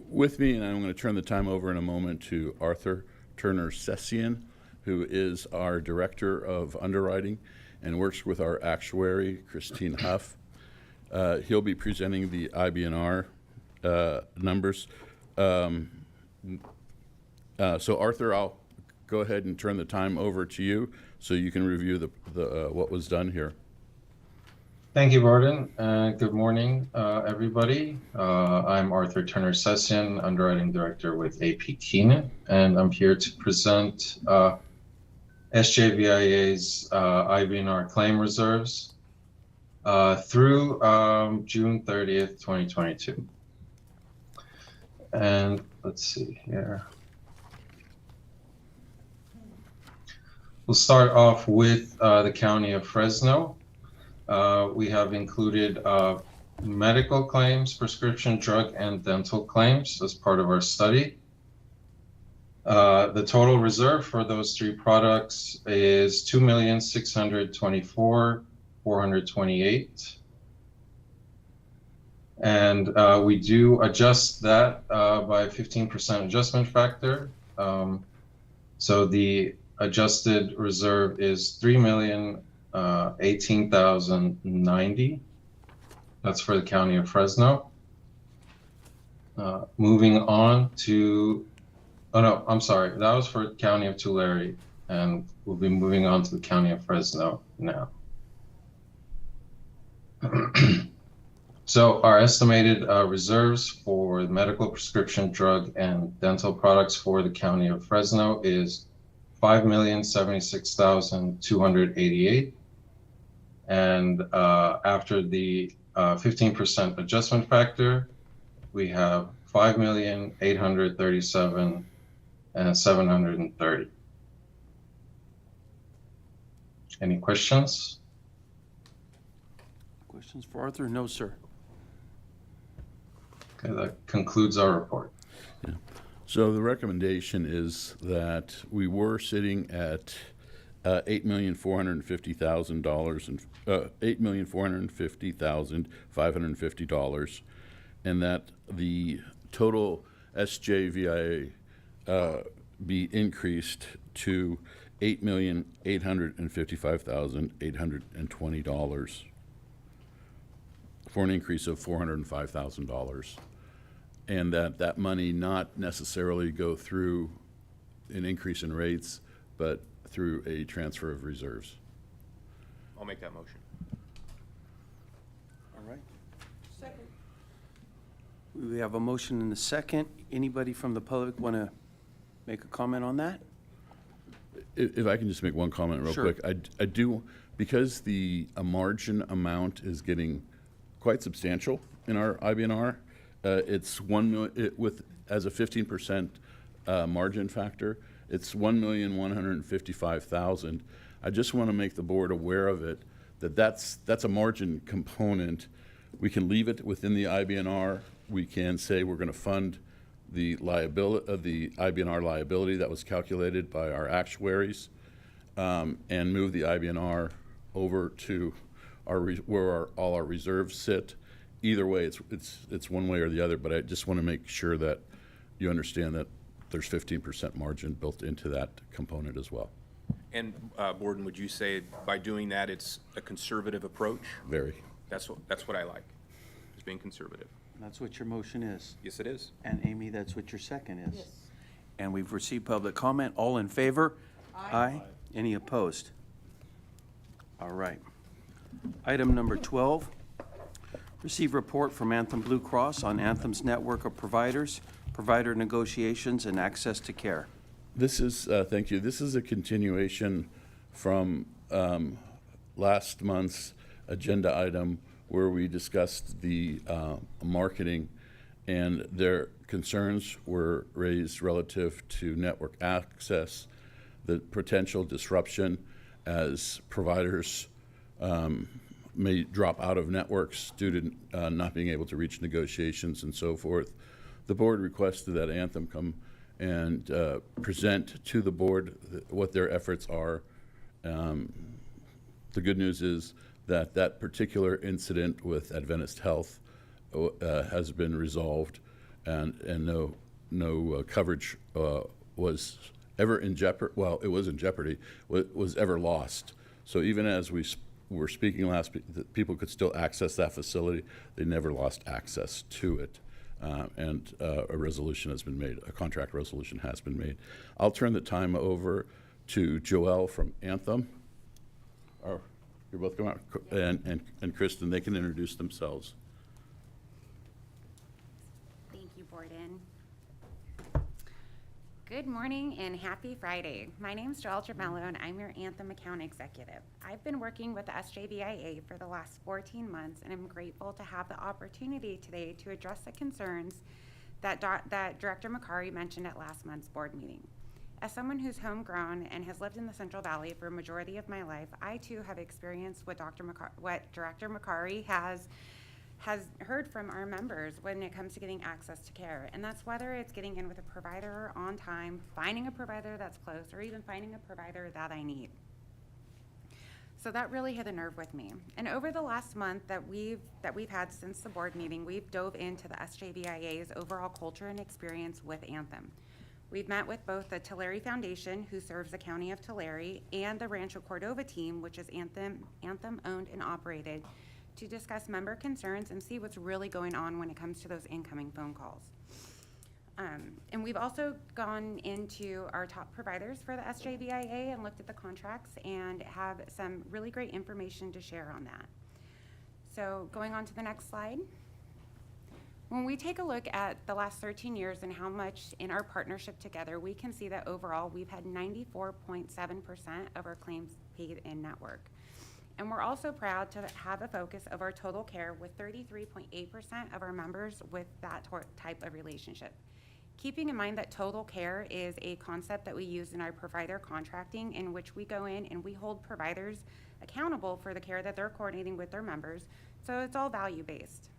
S10: With me, and I'm going to turn the time over in a moment to Arthur Turner-Sessian, who is our Director of Underwriting and works with our actuary, Christine Huff. He'll be presenting the IBNR numbers. So Arthur, I'll go ahead and turn the time over to you so you can review the what was done here.
S12: Thank you, Gordon. Good morning, everybody. I'm Arthur Turner-Sessian, Underwriting Director with AP Keenan, and I'm here to present SJVIA's IBNR claim reserves through June 30th, 2022. And let's see here. We'll start off with the County of Fresno. We have included medical claims, prescription drug, and dental claims as part of our study. The total reserve for those three products is $2,624,428. And we do adjust that by a 15% adjustment factor. So the adjusted reserve is $3,018,090. That's for the County of Fresno. Moving on to, oh no, I'm sorry, that was for County of Tulare, and we'll be moving on to the County of Fresno now. So our estimated reserves for medical, prescription drug, and dental products for the County of Fresno is $5,076,288. And after the 15% adjustment factor, we have $5,837,730. Any questions?
S5: Questions for Arthur? No, sir.
S12: Okay, that concludes our report.
S10: Yeah. So the recommendation is that we were sitting at $8,450,000 and $8,450,550, and that the total SJVIA be increased to $8,855,820 for an increase of $405,000, and that money not necessarily go through an increase in rates, but through a transfer of reserves.
S9: I'll make that motion.
S5: All right. Second. We have a motion and a second. Anybody from the public want to make a comment on that?
S10: If I can just make one comment real
S5: Sure.
S10: quick. I do, because the margin amount is getting quite substantial in our IBNR. It's 1 million, as a 15% margin factor, it's $1,155,000. I just want to make the board aware of it, that's a margin component, We can leave it within the IBNR. We can say we're going to fund the liability, the IBNR liability that was calculated by our actuaries, and move the IBNR over to where all our reserves sit. Either way, it's one way or the other, but I just want to make sure that you understand that there's 15% margin built into that component as well.
S9: And Borden, would you say by doing that, it's a conservative approach?
S10: Very.
S9: That's what I like, is being conservative.
S5: That's what your motion is.
S9: Yes, it is.
S5: And Amy, that's what your second is. Yes. And we've received public comment. All in favor? Aye. Any opposed? All right. Item number 12, receive report from Anthem Blue Cross on Anthem's network of providers, provider negotiations, and access to care.
S10: This is, thank you. This is a continuation from last month's agenda item where we discussed the marketing, and their concerns were raised relative to network access, the potential disruption as providers may drop out of networks due to not being able to reach negotiations and so forth. The board requested that Anthem come and present to the board what their efforts are. The good news is that that particular incident with Adventist Health has been resolved, and no coverage was ever in jeopardy. Well, it was in jeopardy. Was ever lost. So even as we were speaking last, people could still access that facility. They never lost access to it. And a resolution has been made, a contract resolution has been made. I'll turn the time over to Joelle from Anthem. Or you're both going out, and Kristen, they can introduce themselves.
S13: Thank you, Borden. Good morning and happy Friday. My name is Joelle Tramello and I'm your Anthem account executive. I've been working with the SJVIA for the last 14 months and I'm grateful to have the opportunity today to address the concerns that Director McCarry mentioned at last month's board meeting. As someone who's homegrown and has lived in the Central Valley for a majority of my life, I too have experienced what Director McCarry has heard from our members when it comes to getting access to care. And that's whether it's getting in with a provider on time, finding a provider that's close, or even finding a provider that I need. So that really hit a nerve with me. And over the last month that we've had since the board meeting, we've dove into the SJVIA's overall culture and experience with Anthem. We've met with both the Tulare Foundation, who serves the County of Tulare, and the Rancho Cordova team, which is Anthem owned and operated, to discuss member concerns and see what's really going on when it comes to those incoming phone calls. And we've also gone into our top providers for the SJVIA and looked at the contracts and have some really great information to share on that. So going on to the next slide. When we take a look at the last 13 years and how much in our partnership together, we can see that overall we've had 94.7% of our claims paid in network. And we're also proud to have a focus of our total care with 33.8% of our members with that type of relationship. Keeping in mind that total care is a concept that we use in our provider contracting, in which we go in and we hold providers accountable for the care that they're coordinating with their members. So it's all value-based.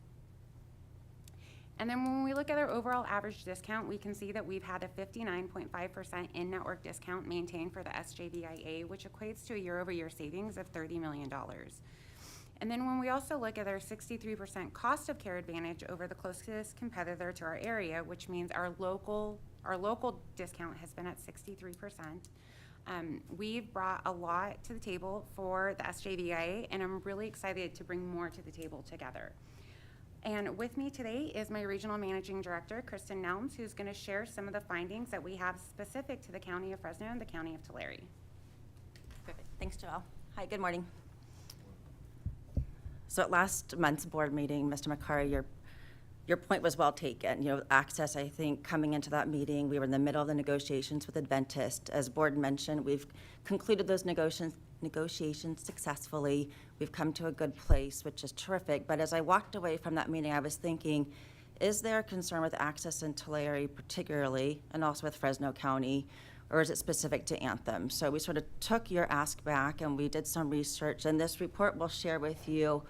S13: And then when we look at our overall average discount, we can see that we've had a 59.5% in-network discount maintained for the SJVIA, which equates to a year-over-year savings of $30 million. And then when we also look at our 63% cost of care advantage over the closest competitor to our area, which means our local discount has been at 63%. We've brought a lot to the table for the SJVIA, and I'm really excited to bring more to the table together. And with me today is my Regional Managing Director, Kristen Nelms, who's going to share some of the findings that we have specific to the County of Fresno and the County of Tulare.
S14: Perfect. Thanks, Joelle. Hi, good morning. So at last month's board meeting, Mr. McCarry, your point was well taken. You know, access, I think, coming into that meeting, we were in the middle of the negotiations with Adventist. As board mentioned, we've concluded those negotiations successfully. We've come to a good place, which is terrific. But as I walked away from that meeting, I was thinking, is there a concern with access in Tulare particularly, and also with Fresno County, or is it specific to Anthem? So we sort of took your ask back and we did some research, and this report we'll share with you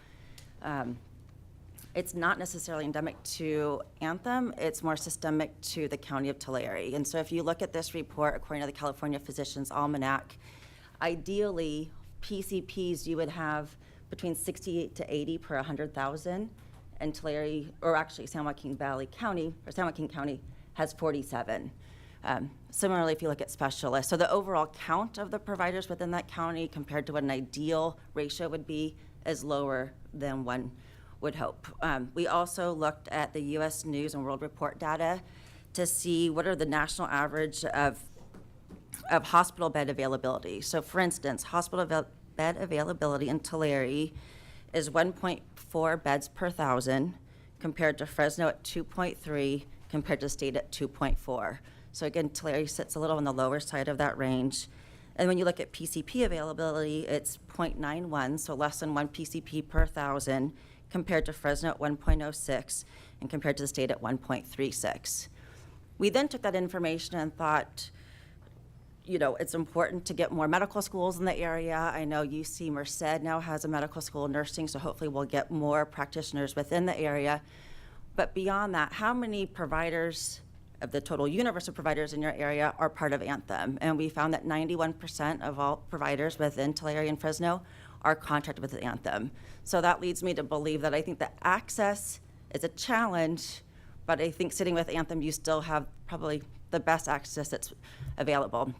S14: it's not necessarily endemic to Anthem, it's more systemic to the county of Tulare. And so if you look at this report, according to the California Physicians Almanac, ideally, PCPs, you would have between 68 to 80 per 100,000, and Tulare, or actually San Joaquin County has 47. Similarly, if you look at specialists, so the overall count of the providers within that county compared to what an ideal ratio would be is lower than one would hope. We also looked at the U.S. News and World Report data to see what are the national average of hospital bed availability. So for instance, hospital bed availability in Tulare is 1.4 beds per 1,000 compared to Fresno at 2.3, compared to state at 2.4. So again, Tulare sits a little on the lower side of that range. And when you look at PCP availability, it's 0.91, so less than 1 PCP per 1,000, compared to Fresno at 1.06, and compared to the state at 1.36. We then took that information and thought, you know, it's important to get more medical schools in the area. I know UC Merced now has a medical school of nursing, so hopefully we'll get more practitioners within the area. But beyond that, how many providers of the total universe of providers in your area are part of Anthem? And we found that 91% of all providers within Tulare and Fresno are contracted with Anthem. So that leads me to believe that I think that access is a challenge, but I think sitting with Anthem, you still have probably the best access that's available.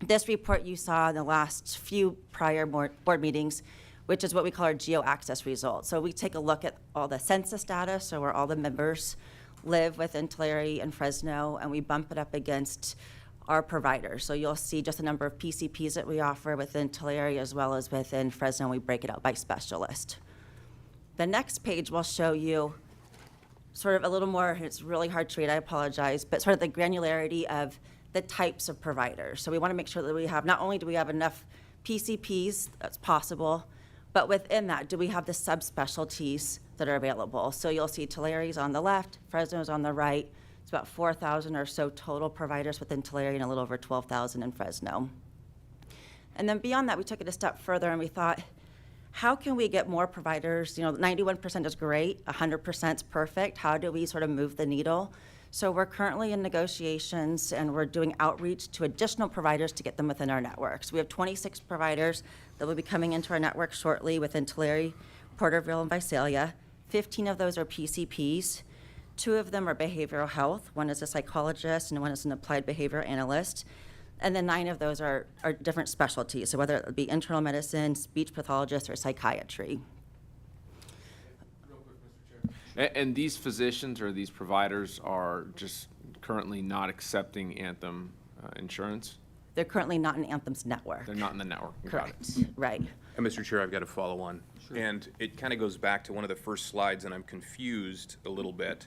S14: This report you saw in the last few prior board meetings, which is what we call our geo-access results. So we take a look at all the census data, so where all the members live within Tulare and Fresno, and we bump it up against our providers. So you'll see just the number of PCPs that we offer within Tulare as well as within Fresno, and we break it out by specialist. The next page will show you sort of a little more, it's really hard to read, I apologize, but sort of the granularity of the types of providers. So we want to make sure that we have, not only do we have enough PCPs, that's possible, but within that, do we have the subspecialties that are available? So you'll see Tulare's on the left, Fresno's on the right. It's about 4,000 or so total providers within Tulare and a little over 12,000 in Fresno. And then beyond that, we took it a step further and we thought, how can we get more providers? You know, 91% is great, 100% is perfect. How do we sort of move the needle? So we're currently in negotiations and we're doing outreach to additional providers to get them within our networks. We have 26 providers that will be coming into our network shortly within Tulare, Porterville, and Visalia. 15 of those are PCPs. 2 of them are behavioral health. One is a psychologist and one is an applied behavior analyst. And then 9 of those are different specialties, so whether it be internal medicine, speech pathologist, or psychiatry.
S7: And these physicians or these providers are just currently not accepting Anthem insurance?
S14: They're currently not in Anthem's network.
S7: They're not in the network. Got
S14: Correct,
S7: it.
S14: right.
S9: And Mr. Chair, I've got to follow on. And it kind of goes back to one of the first slides, and I'm confused a little bit.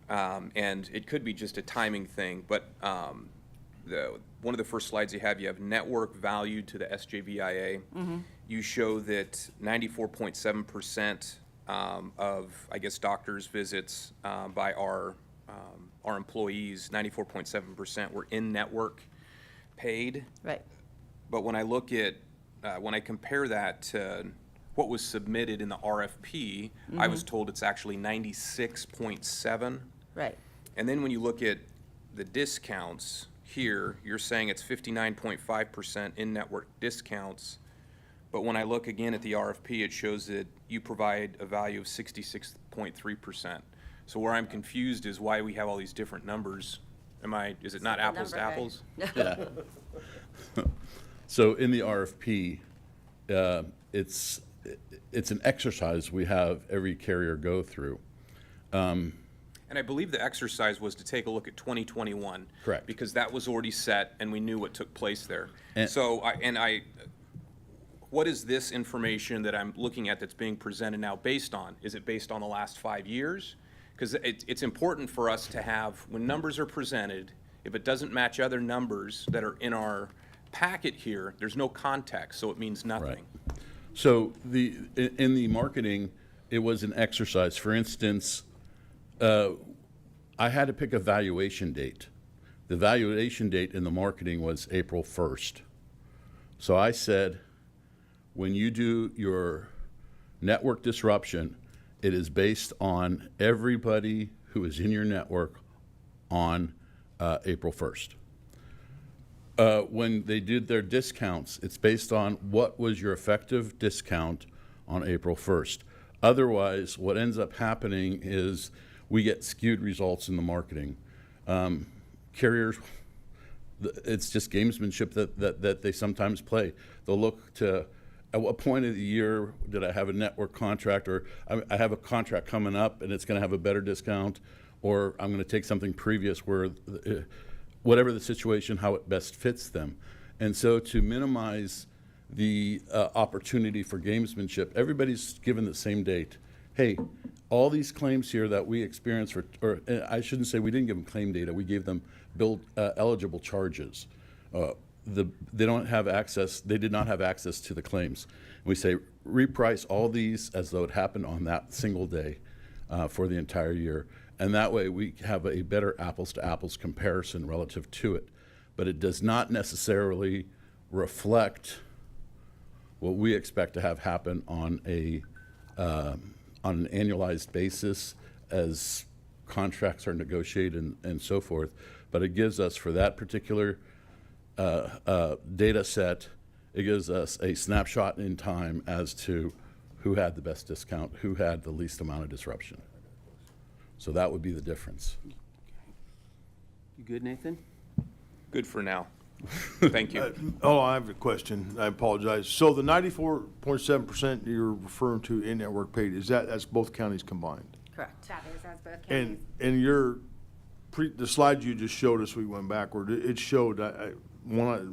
S9: And it could be just a timing thing, but one of the first slides you have network value to the SJVIA.
S14: Mm-hmm.
S9: You show that 94.7% of, I guess, doctors' visits by our employees, 94.7% were in-network paid.
S14: Right.
S9: But when I look at, when I compare that to what was submitted in the RFP, I was told it's actually 96.7.
S14: Right.
S9: And then when you look at the discounts here, you're saying it's 59.5% in-network discounts. But when I look again at the RFP, it shows that you provide a value of 66.3%. So where I'm confused is why we have all these different numbers. Is it not apples to apples?
S10: Yeah. So in the RFP, it's an exercise we have every carrier go through.
S9: And I believe the exercise was to take a look at 2021.
S10: Correct.
S9: Because that was already set and we knew what took place there.
S10: And-
S9: What is this information that I'm looking at that's being presented now based on? Is it based on the last 5 years? Because it's important for us to have, when numbers are presented, if it doesn't match other numbers that are in our packet here, there's no context, so it means nothing.
S10: Right. So in the marketing, it was an exercise. For instance, I had to pick a valuation date. The valuation date in the marketing was April 1st. So I said, when you do your network disruption It is based on everybody who is in your network on April 1st. When they did their discounts, it's based on what was your effective discount on April 1st. Otherwise, what ends up happening is we get skewed results in the marketing. Carriers, it's just gamesmanship that they sometimes play. They'll look to, at what point of the year did I have a network contract, or I have a contract coming up and it's going to have a better discount, or I'm going to take something previous where, whatever the situation, how it best fits them. And so to minimize the opportunity for gamesmanship, everybody's given the same date. Hey, all these claims here that we experienced, or I shouldn't say we didn't give them claim data, we gave them eligible charges. They don't have access, they did not have access to the claims. And we say reprice all these as though it happened on that single day for the entire year. And that way we have a better apples to apples comparison relative to it. But it does not necessarily reflect what we expect to have happen on an annualized basis as contracts are negotiated and so forth. But it gives us, for that particular data set, it gives us a snapshot in time as to who had the best discount, who had the least amount of disruption. So that would be the difference.
S5: You good, Nathan?
S9: Good for now. Thank you.
S15: I have a question. I apologize. So the 94.7% you're referring to in network paid, that's both counties combined?
S14: Correct.
S13: That is as both counties.
S15: And the slide you just showed us, we went backward, it showed it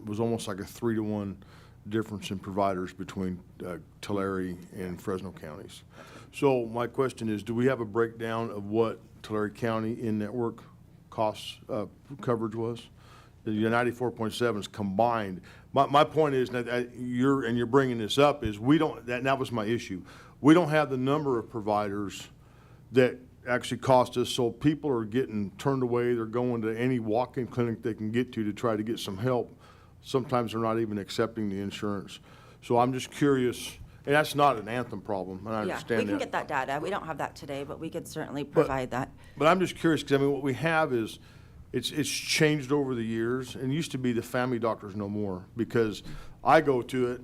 S15: was almost like a 3-to-1 difference in providers between Tulare and Fresno counties. So my question is, do we have a breakdown of what Tulare County in-network costs coverage was? The 94.7 is combined. My point is that you're bringing this up is we don't, that was my issue. We don't have the number of providers that actually cost us, so people are getting turned away. They're going to any walk-in clinic they can get to try to get some help. Sometimes they're not even accepting the insurance. So I'm just curious, and that's not an Anthem problem, and I understand that.
S14: Yeah, we can get that data. We don't have that today, but we could certainly provide that.
S15: But I'm just curious, because I mean, what we have is, it's changed over the years, and it used to be the family doctors no more, because I go to it,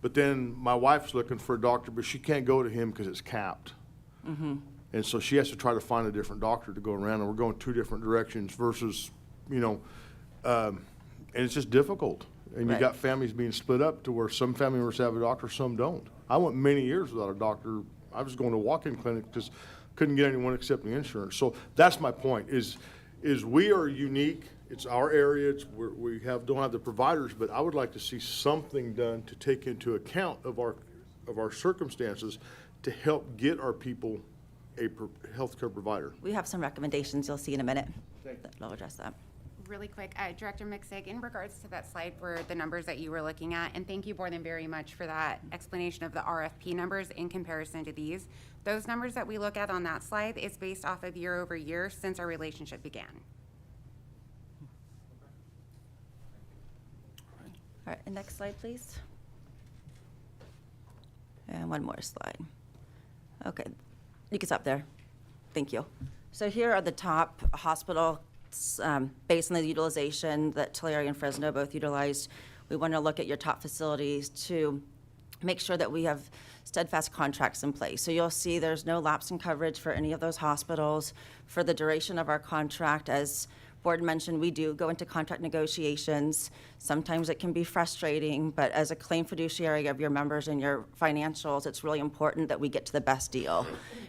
S15: but then my wife's looking for a doctor, but she can't go to him because it's capped.
S14: Mm-hmm.
S15: And so she has to try to find a different doctor to go around, and we're going 2 different directions versus, and it's just difficult. And you
S14: Right.
S15: got families being split up to where some family members have a doctor, some don't. I went many years without a doctor. I was going to walk-in clinic because couldn't get anyone accepting insurance. So that's my point, is we are unique. It's our area. We don't have the providers, but I would like to see something done to take into account of our circumstances to help get our people a healthcare provider.
S14: We have some recommendations you'll see in a minute that'll address that.
S13: Really quick, Director Mixig, in regards to that slide for the numbers that you were looking at, and thank you more than very much for that explanation of the RFP numbers in comparison to these. Those numbers that we look at on that slide is based off of year over year since our relationship began.
S14: All right, and next slide, please. And one more slide. Okay, you can stop there. Thank you. So here are the top hospital based on the utilization that Tulare and Fresno both utilized. We want to look at your top facilities to make sure that we have steadfast contracts in place. So you'll see there's no lapse in coverage for any of those hospitals for the duration of our contract. As Board mentioned, we do go into contract negotiations. Sometimes it can be frustrating, but as a claim fiduciary of your members and your financials, it's really important that we get to the best deal.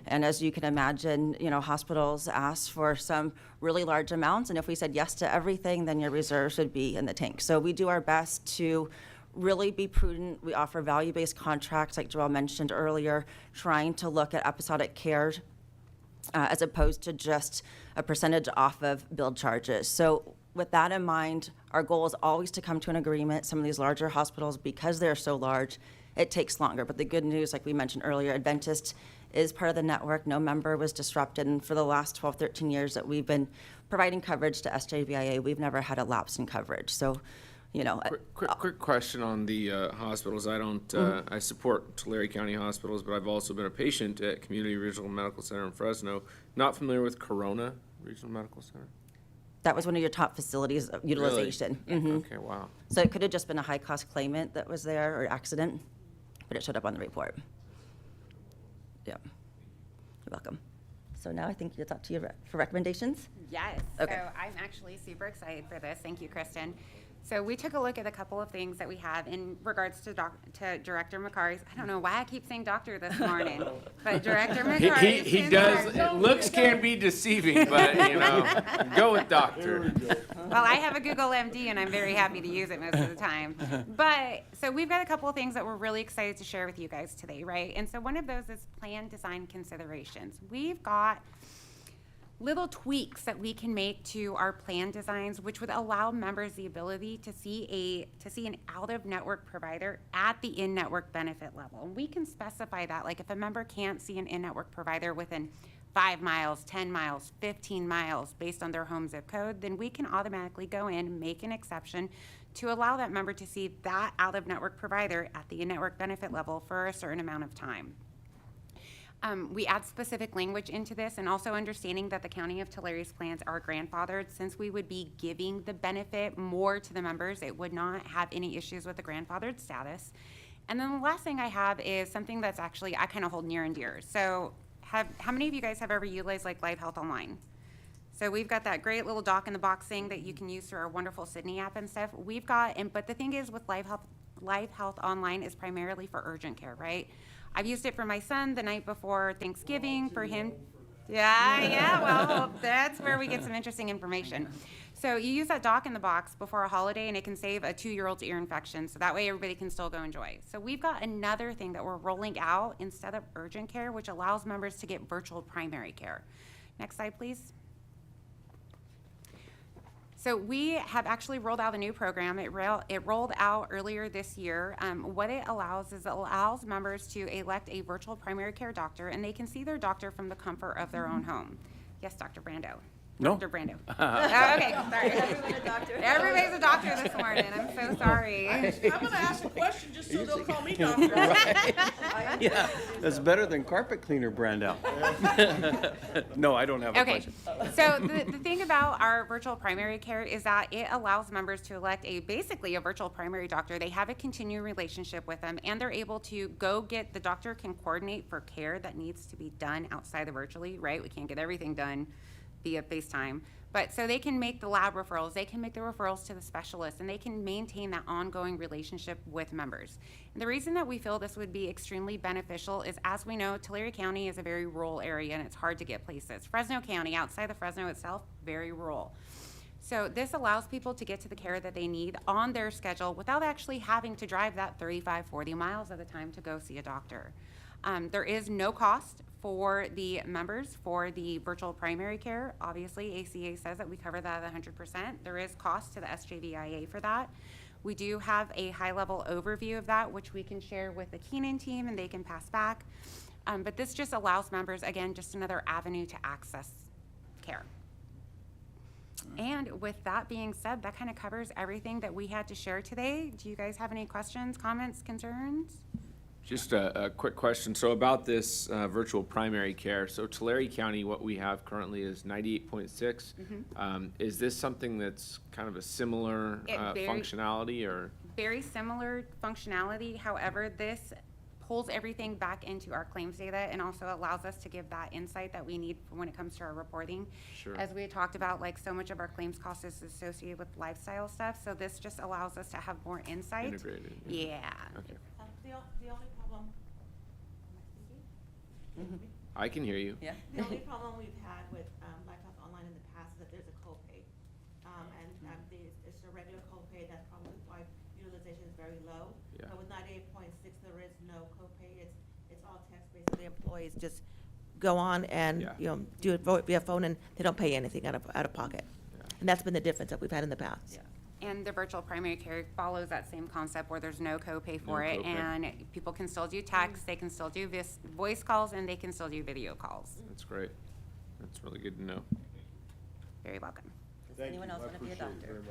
S14: And as you can imagine, hospitals ask for some really large amounts, and if we said yes to everything, then your reserves would be in the tank. So we do our best to really be prudent. We offer value-based contracts, like Joelle mentioned earlier, trying to look at episodic care as opposed to just a percentage off of billed charges. So with that in mind, our goal is always to come to an agreement. Some of these larger hospitals, because they're so large, it takes longer. But the good news, like we mentioned earlier, Adventist is part of the network. No member was disrupted. And for the last 12, 13 years that we've been providing coverage to SJVIA, we've never had a lapse in coverage. So you know.
S7: Quick question on the hospitals. I don't, I support Tulare County Hospitals, but I've also been a patient at Community Regional Medical Center in Fresno. Not familiar with Corona Regional Medical Center?
S14: That was one of your top facilities of utilization.
S7: Really? Okay, wow.
S14: So it could have just been a high-cost claimant that was there or accident, but it showed up on the report. Yeah. You're welcome. So now I think it's up to you for recommendations.
S13: Yes.
S14: Okay.
S13: So I'm actually super excited for this. Thank you, Kristen. So we took a look at a couple of things that we have in regards to Director McCarty's. I don't know why I keep saying doctor this morning, but Director McCarty.
S7: He does, looks can be deceiving, but, you know, go with doctor.
S13: Well, I have a Google MD and I'm very happy to use it most of the time. But so we've got a couple of things that we're really excited to share with you guys today, right? And so one of those is plan design considerations. We've got little tweaks that we can make to our plan designs, which would allow members the ability to see an out-of-network provider at the in-network benefit level. And we can specify that, like if a member can't see an in-network provider within 5 miles, 10 miles, 15 miles based on their home zip code, then we can automatically go in and make an exception to allow that member to see that out-of-network provider at the in-network benefit level for a certain amount of time. We add specific language into this, and also understanding that the County of Tullare's plans are grandfathered. Since we would be giving the benefit more to the members, it would not have any issues with the grandfathered status. And then the last thing I have is something that's actually I kind of hold near and dear. So how many of you guys have ever utilized like Live Health Online? So we've got that great little dock in the box thing that you can use through our wonderful Sydney app and stuff. We've got, but the thing is with Live Health Online is primarily for urgent care, right? I've used it for my son the night before Thanksgiving for him. Yeah, well, that's where we get some interesting information. So you use that dock in the box before a holiday and it can save a 2-year-old's ear infection. So that way everybody can still go enjoy. So we've got another thing that we're rolling out instead of urgent care, which allows members to get virtual primary care. Next slide, please. So we have actually rolled out a new program. It rolled out earlier this year. What it allows is it allows members to elect a virtual primary care doctor, and they can see their doctor from the comfort of their own home. Yes, Dr. Brando.
S5: No.
S13: Dr. Brando. Oh, okay, sorry. Everybody's a doctor this morning. I'm so sorry.
S6: I'm going to ask a question just so they'll call me doctor.
S5: Yeah, that's better than carpet cleaner, Brando. No, I don't have a question.
S13: So the thing about our virtual primary care is that it allows members to elect basically a virtual primary doctor. They have a continuing relationship with them, and they're able to go get, the doctor can coordinate for care that needs to be done outside of virtually, right? We can't get everything done via FaceTime. But so they can make the lab referrals, they can make the referrals to the specialist, and they can maintain that ongoing relationship with members. And the reason that we feel this would be extremely beneficial is, as we know, Tulare County is a very rural area and it's hard to get places. Fresno County, outside of Fresno itself, very rural. So this allows people to get to the care that they need on their schedule without actually having to drive that 35, 40 miles at a time to go see a doctor. There is no cost for the members for the virtual primary care. Obviously, ACA says that we cover that at 100%. There is cost to the SJVIA for that. We do have a high-level overview of that, which we can share with the Keenan team and they can pass back. But this just allows members, again, just another avenue to access care. And with that being said, that kind of covers everything that we had to share today. Do you guys have any questions, comments, concerns?
S7: Just a quick question. So about this virtual primary care, so Tulare County, what we have currently is 98.6. Is this something that's kind of a similar functionality, or?
S13: Very similar functionality. However, this pulls everything back into our claims data and also allows us to give that insight that we need when it comes to our reporting.
S7: Sure.
S13: As we had talked about, like, so much of our claims cost is associated with lifestyle stuff, so this just allows us to have more insight.
S7: Integrated.
S13: Yeah.
S7: Okay.
S16: The only problem,
S7: I can hear you.
S14: Yeah.
S16: the only problem we've had with Life Health Online in the past is that there's a copay. It's a regular copay, that's probably why utilization is very low.
S7: Yeah.
S16: But with 98.6, there is no copay, it's all text-based, so the employees just go on and,
S7: Yeah.
S16: Do it via phone, and they don't pay anything out of pocket.
S7: Yeah.
S16: And that's been the difference that we've had in the past.
S13: Yeah. And the virtual primary care follows that same concept where there's no copay for
S7: No
S13: it,
S7: copay.
S13: and people can still do text, they can still do voice calls, and they can still do video calls.
S7: That's great. That's really good to know.
S13: Very welcome.
S14: Does anyone else want to be a doctor?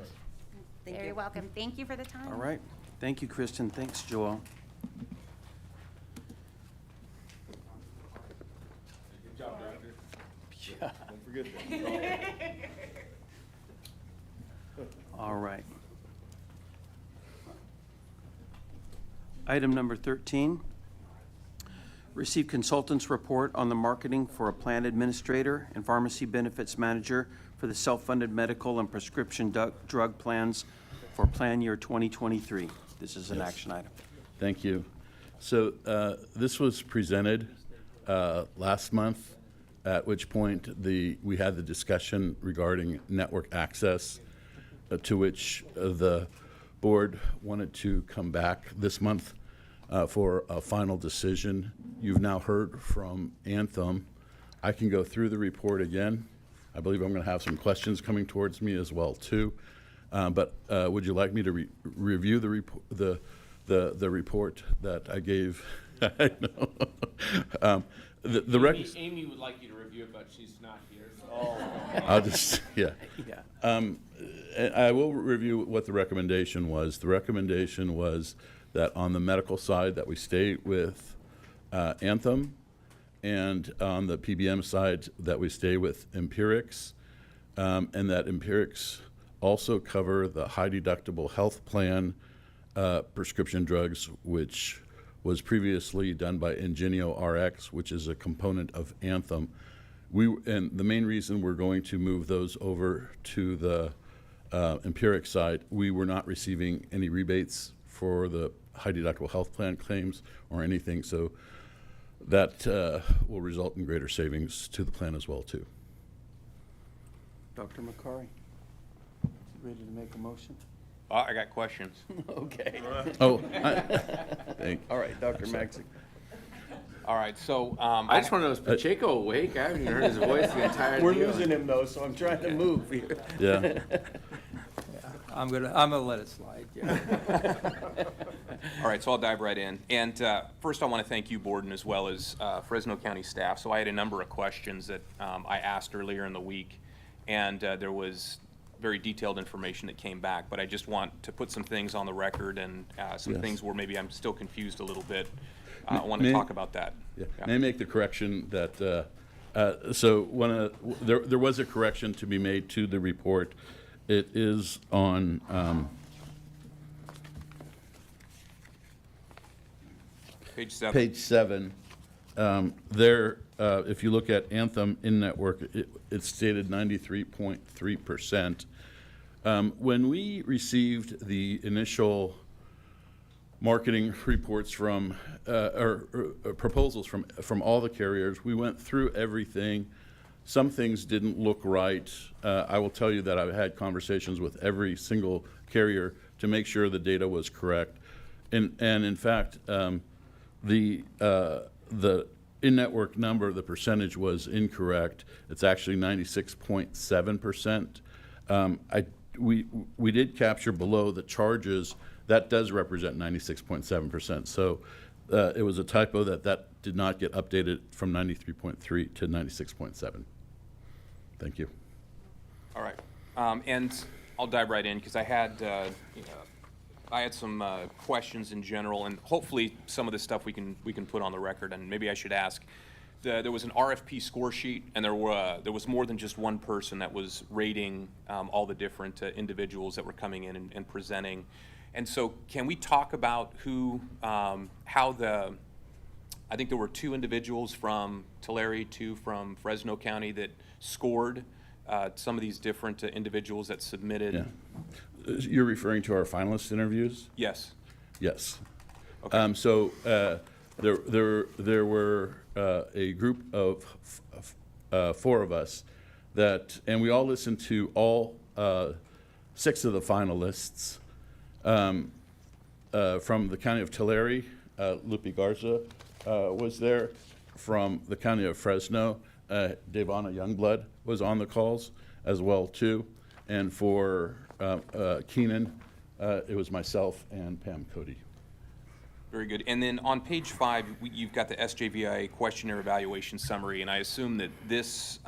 S13: Very welcome. Thank you for the time.
S5: All right. Thank you, Kristen. Thanks, Joel.
S7: Good job, Director.
S5: Yeah.
S7: Don't forget that.
S5: All right. Item number 13, receive consultant's report on the marketing for a plan administrator and pharmacy benefits manager for the self-funded medical and prescription drug plans for plan year 2023. This is an action item.
S10: Thank you. So this was presented last month, at which point we had the discussion regarding network access, to which the board wanted to come back this month for a final decision. You've now heard from Anthem. I can go through the report again. I believe I'm going to have some questions coming towards me as well too. But would you like me to review the report that I gave? I know.
S7: Amy would like you to review it, but she's not here. So.
S10: I'll just, yeah.
S5: Yeah.
S10: I will review what the recommendation was. The recommendation was that on the medical side that we stay with Anthem, and on the PBM side that we stay with Empirics, and that Empirics also cover the high deductible health plan prescription drugs, which was previously done by Ingenio RX, which is a component of Anthem. And the main reason we're going to move those over to the Empiric side, we were not receiving any rebates for the high deductible health plan claims or anything, so that will result in greater savings to the plan as well too.
S5: Dr. McCarry, ready to make a motion?
S9: I got questions.
S5: Okay.
S10: Oh,
S5: All right, Dr. Maxey.
S9: All right, so
S7: I just want to know, is Pacheco awake? I haven't even heard his voice the entire
S5: We're
S7: deal.
S5: losing him though, so I'm trying to move here.
S10: Yeah.
S6: I'm gonna let it slide, yeah.
S9: All right, so I'll dive right in. And first, I want to thank you, Borden, as well as Fresno County staff. So I had a number of questions that I asked earlier in the week, and there was very detailed information that came back. But I just want to put some things on the record and some
S10: Yes.
S9: things where maybe I'm still confused a little bit. I want to talk about that.
S10: Yeah.
S9: Yeah.
S10: May I make the correction that, there was a correction to be made to the report. It is on,
S9: Page 7.
S10: page 7. There, if you look at Anthem in-network, it stated 93.3%. When we received the initial marketing reports from, or proposals from all the carriers, we went through everything. Some things didn't look right. I will tell you that I've had conversations with every single carrier to make sure the data was correct. And in fact, the in-network number, the percentage was incorrect. It's actually 96.7%. We did capture below the charges. That does represent 96.7%. So it was a typo that did not get updated from 93.3 to 96.7. Thank you.
S9: All right, and I'll dive right in because I had some questions in general, and hopefully some of this stuff we can put on the record. And maybe I should ask. There was an RFP score sheet, and there was more than just one person that was rating all the different individuals that were coming in and presenting. And so, can we talk about I think there were 2 individuals from Tulare, 2 from Fresno County that scored some of these different individuals that submitted.
S10: Yeah. You're referring to our finalist interviews?
S9: Yes.
S10: Yes.
S9: Okay.
S10: So there were a group of 4 of us and we all listened to all 6 of the finalists. From the county of Tulare, Lupe Garza was there. From the county of Fresno, Devana Youngblood was on the calls as well too. And for Keenan, it was myself and Pam Cody.
S9: Very good. And then on page 5, you've got the SJVIA questionnaire evaluation summary, and I assume that this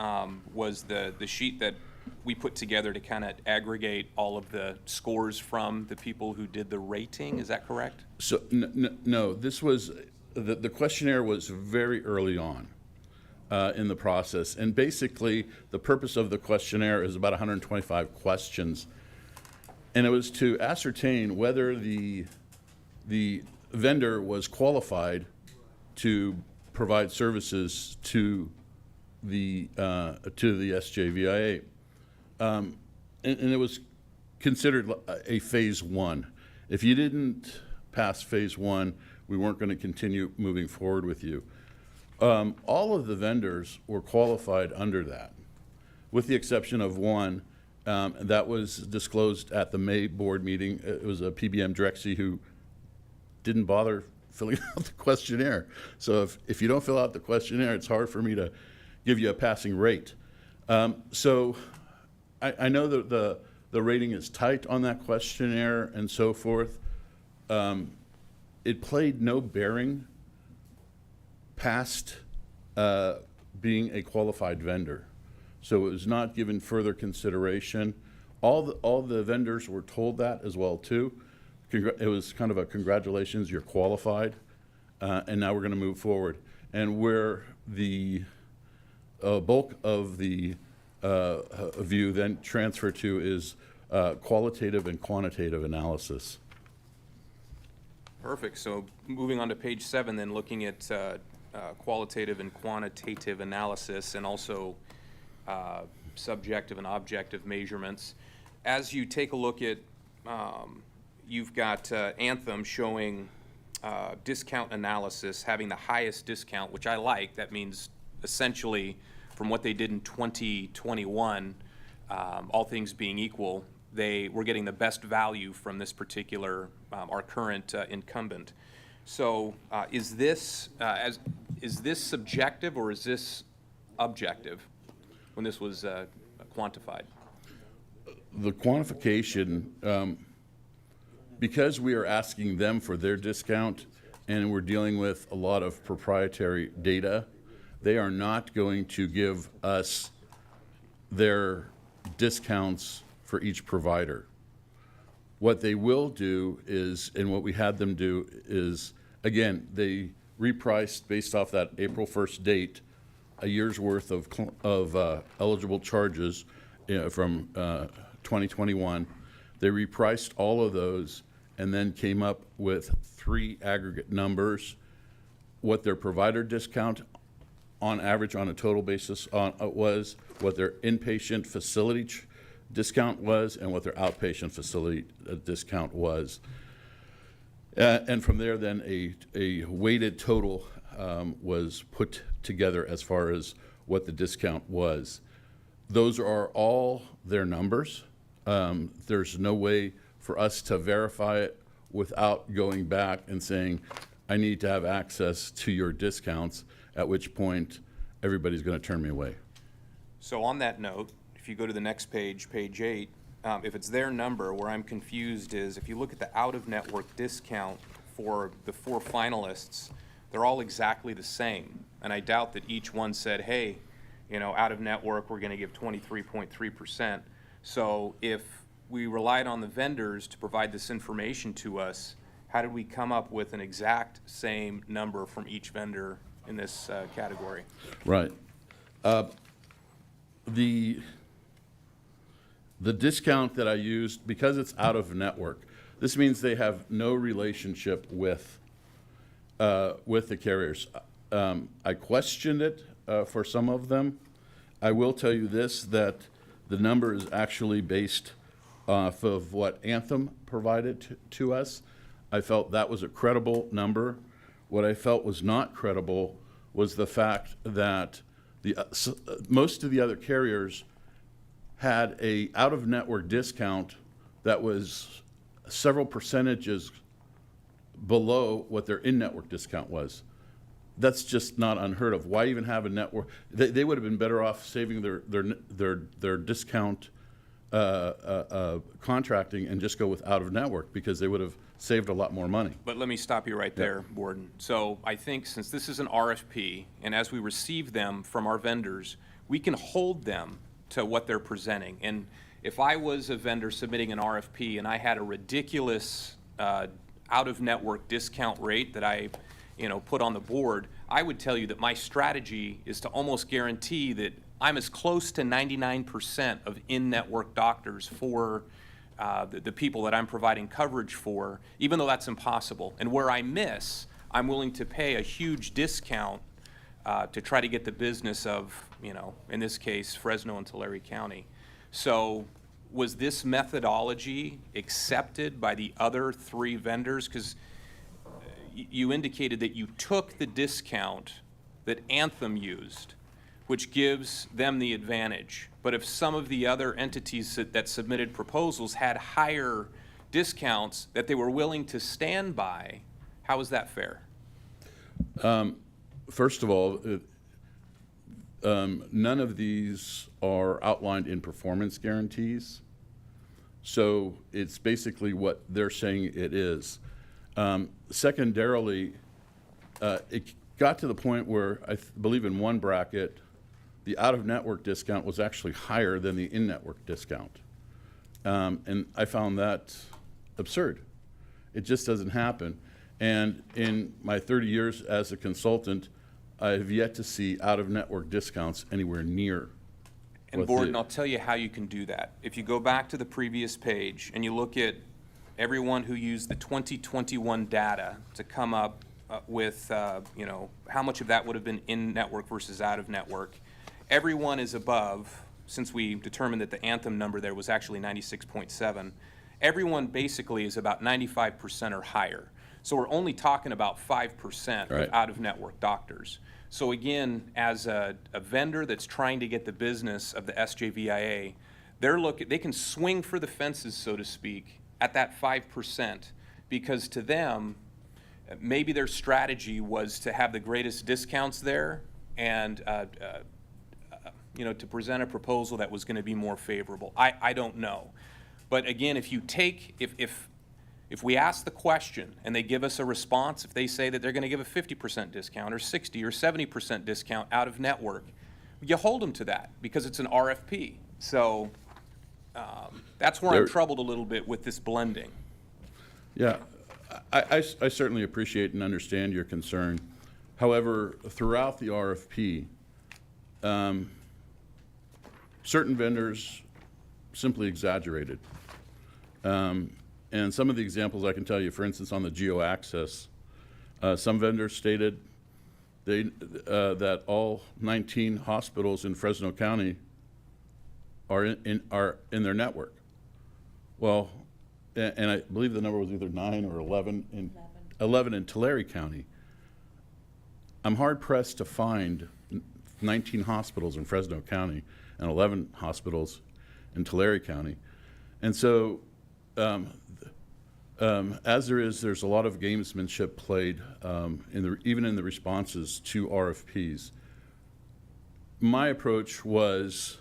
S9: was the sheet that we put together to kind of aggregate all of the scores from the people who did the rating. Is that correct?
S10: So, no, this was, the questionnaire was very early on in the process. And basically, the purpose of the questionnaire is about 125 questions. And it was to ascertain whether the vendor was qualified to provide services to the SJVIA. And it was considered a phase one. If you didn't pass phase one, we weren't going to continue moving forward with you. All of the vendors were qualified under that, with the exception of one that was disclosed at the May board meeting. It was a PBM Drexy who didn't bother filling out the questionnaire. So if you don't fill out the questionnaire, it's hard for me to give you a passing rate. So I know that the rating is tight on that questionnaire and so forth. It played no bearing past being a qualified vendor. So it was not given further consideration. All the vendors were told that as well too. It was kind of a congratulations, you're qualified, and now we're going to move forward. And where the bulk of the view then transfer to is qualitative and quantitative analysis.
S9: Perfect. So moving on to page 7, then looking at qualitative and quantitative analysis, and also subjective and objective measurements. As you take a look at, you've got Anthem showing discount analysis having the highest discount, which I like. That means essentially from what they did in 2021, all things being equal, they were getting the best value from this particular, our current incumbent. So is this subjective or is this objective when this was quantified?
S10: The quantification, because we are asking them for their discount and we're dealing with a lot of proprietary data, they are not going to give us their discounts for each provider. What they will do is, and what we had them do is, again, they repriced based off that April 1st date, a year's worth of eligible charges from 2021. They repriced all of those and then came up with 3 aggregate numbers, what their provider discount on average on a total basis was, what their inpatient facility discount was, and what their outpatient facility discount was. And from there, then a weighted total was put together as far as what the discount was. Those are all their numbers. There's no way for us to verify it without going back and saying, I need to have access to your discounts, at which point everybody's going to turn me away.
S9: So on that note, if you go to the next page, page 8, if it's their number, where I'm confused is if you look at the out-of-network discount for the 4 finalists, they're all exactly the same. And I doubt that each one said, hey, you know, out-of-network, we're going to give 23.3%. So if we relied on the vendors to provide this information to us, how did we come up with an exact same number from each vendor in this category?
S10: Right. The discount that I used, because it's out of network, this means they have no relationship with the carriers. I questioned it for some of them. I will tell you this, that the number is actually based off of what Anthem provided to us. I felt that was a credible number. What I felt was not credible was the fact that most of the other carriers had a out-of-network discount that was several percentages below what their in-network discount was. That's just not unheard of. Why even have a network? They would have been better off saving their discount contracting and just go with out-of-network, because they would have saved a lot more money.
S9: But let me stop you right there, Borden. So I think since this is an RFP, and as we receive them from our vendors, we can hold them to what they're presenting. And if I was a vendor submitting an RFP and I had a ridiculous out-of-network discount rate that I, put on the board, I would tell you that my strategy is to almost guarantee that I'm as close to 99% of in-network doctors for the people that I'm providing coverage for, even though that's impossible. And where I miss, I'm willing to pay a huge discount to try to get the business of, in this case, Fresno and Tulare County. So was this methodology accepted by the other 3 vendors? Because you indicated that you took the discount that Anthem used, which gives them the advantage. But if some of the other entities that submitted proposals had higher discounts that they were willing to stand by, how is that fair?
S10: First of all, none of these are outlined in performance guarantees. So it's basically what they're saying it is. Secondarily, it got to the point where I believe in one bracket, the out-of-network discount was actually higher than the in-network discount. And I found that absurd. It just doesn't happen. And in my 30 years as a consultant, I have yet to see out-of-network discounts anywhere near.
S9: And Borden, I'll tell you how you can do that. If you go back to the previous page and you look at everyone who used the 2021 data to come up with, how much of that would have been in-network versus out-of-network, everyone is above, since we determined that the Anthem number there was actually 96.7, everyone basically is about 95% or higher. So we're only talking about 5%
S10: Right.
S9: of out-of-network doctors. So again, as a vendor that's trying to get the business of the SJVIA, they can swing for the fences, so to speak, at that 5%, because to them, maybe their strategy was to have the greatest discounts there and to present a proposal that was going to be more favorable. I don't know. But again, if we ask the question and they give us a response, if they say that they're going to give a 50% discount or 60 or 70% discount out of network, you hold them to that because it's an RFP. So that's where I'm troubled a little bit with this blending.
S10: Yeah, I certainly appreciate and understand your concern. However, throughout the RFP, certain vendors simply exaggerated. And some of the examples I can tell you, for instance, on the geo-access, some vendors stated that all 19 hospitals in Fresno County are in their network. Well, and I believe the number was either 9 or 11 in Tulare County. I'm hard pressed to find 19 hospitals in Fresno County and 11 hospitals in Tulare County. And so, as there's a lot of gamesmanship played even in the responses to RFPs. My approach was,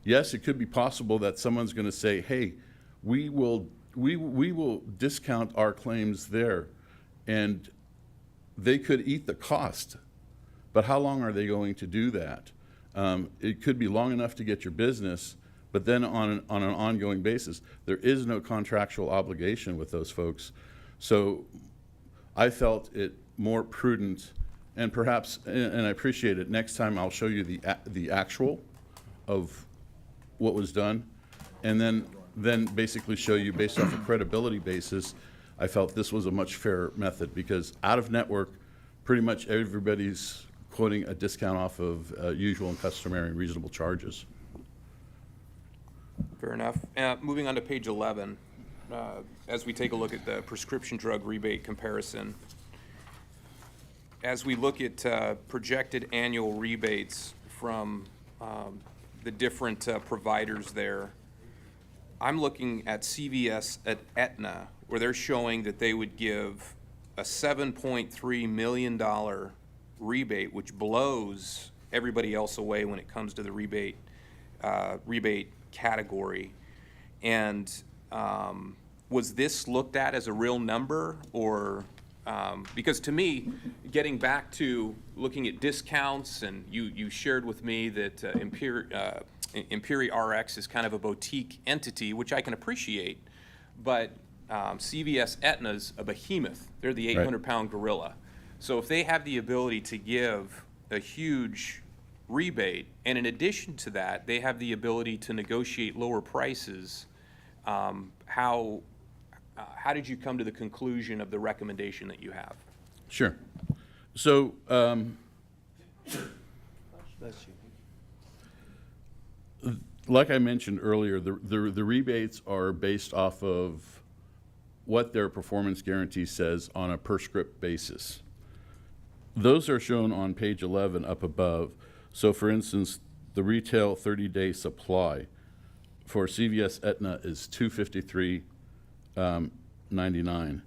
S10: yes, it could be possible that someone's going to say, hey, we will discount our claims there, and they could eat the cost. But how long are they going to do that? It could be long enough to get your business, but then on an ongoing basis, there is no contractual obligation with those folks. So I felt it more prudent, and perhaps, and I appreciate it, next time I'll show you the actual of what was done, and then basically show you based off a credibility basis, I felt this was a much fairer method, because out of network, pretty much everybody's quoting a discount off of usual and customary and reasonable charges.
S9: Fair enough. Moving on to page 11, as we take a look at the prescription drug rebate comparison, as we look at projected annual rebates from the different providers there, I'm looking at CVS at Aetna, where they're showing that they would give a $7.3 million rebate, which blows everybody else away when it comes to the rebate category. And was this looked at as a real number, or because to me, getting back to looking at discounts, and you shared with me that Imperi RX is kind of a boutique entity, which I can appreciate, but CVS Aetna's a behemoth. They're the 800-pound gorilla. So if they have the ability to give a huge rebate, and in addition to that, they have the ability to negotiate lower prices, how did you come to the conclusion of the recommendation that you have?
S10: Sure. So, like I mentioned earlier, the rebates are based off of what their performance guarantee says on a per script basis. Those are shown on page 11 up above. So for instance, the retail 30-day supply for CVS Aetna is $253.99.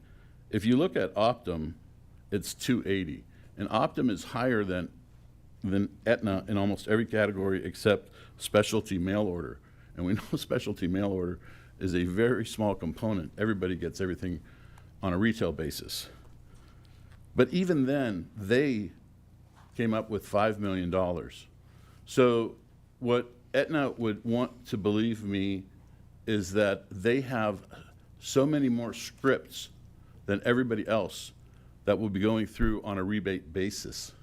S10: If you look at Optum, it's $280. And Optum is higher than Aetna in almost every category except specialty mail order. And we know specialty mail order is a very small component. Everybody gets everything on a retail basis. But even then, they came up with $5 million. So what Aetna would want to believe me is that they have so many more scripts than everybody else that will be going through on a rebate basis.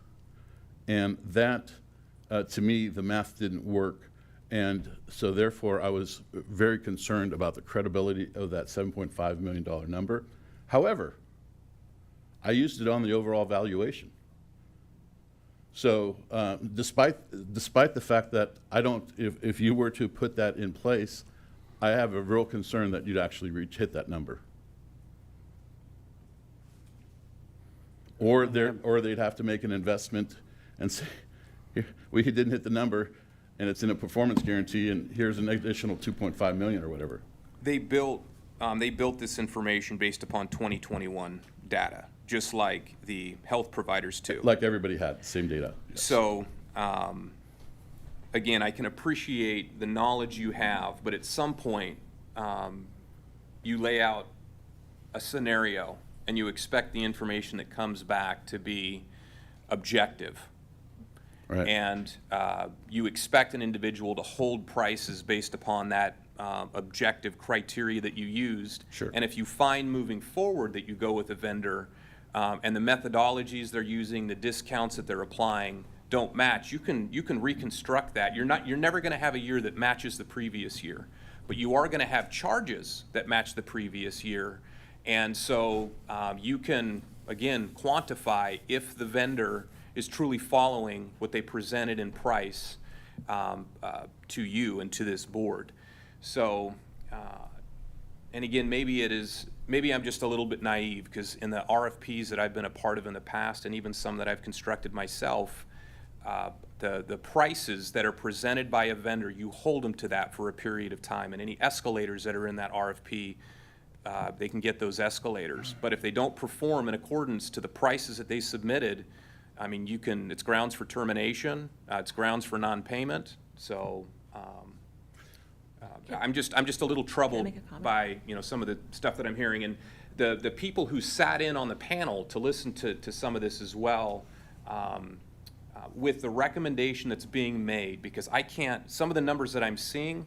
S10: And that, to me, the math didn't work. And so therefore, I was very concerned about the credibility of that $7.5 million number. However, I used it on the overall valuation. So despite the fact that I don't, if you were to put that in place, I have a real concern that you'd actually hit that number. Or they'd have to make an investment and say, we didn't hit the number, and it's in a performance guarantee, and here's an additional 2.5 million or whatever.
S9: They built this information based upon 2021 data, just like the health providers too.
S10: Like everybody had, same data. Yes.
S9: So, again, I can appreciate the knowledge you have, but at some point, you lay out a scenario and you expect the information that comes back to be objective.
S10: Right.
S9: And you expect an individual to hold prices based upon that objective criteria that you used.
S10: Sure.
S9: And if you find moving forward that you go with a vendor and the methodologies they're using, the discounts that they're applying don't match, you can reconstruct that. You're never going to have a year that matches the previous year, but you are going to have charges that match the previous year. And so you can, again, quantify if the vendor is truly following what they presented in price to you and to this board. So, and again, maybe I'm just a little bit naive, because in the RFPs that I've been a part of in the past, and even some that I've constructed myself, the prices that are presented by a vendor, you hold them to that for a period of time, and any escalators that are in that RFP, they can get those escalators. But if they don't perform in accordance to the prices that they submitted, I mean, it's grounds for termination, it's grounds for non-payment. So I'm just a little troubled by some of the stuff that I'm hearing, and the people who sat in on the panel to listen to some of this as well, with the recommendation that's being made, because some of the numbers that I'm seeing,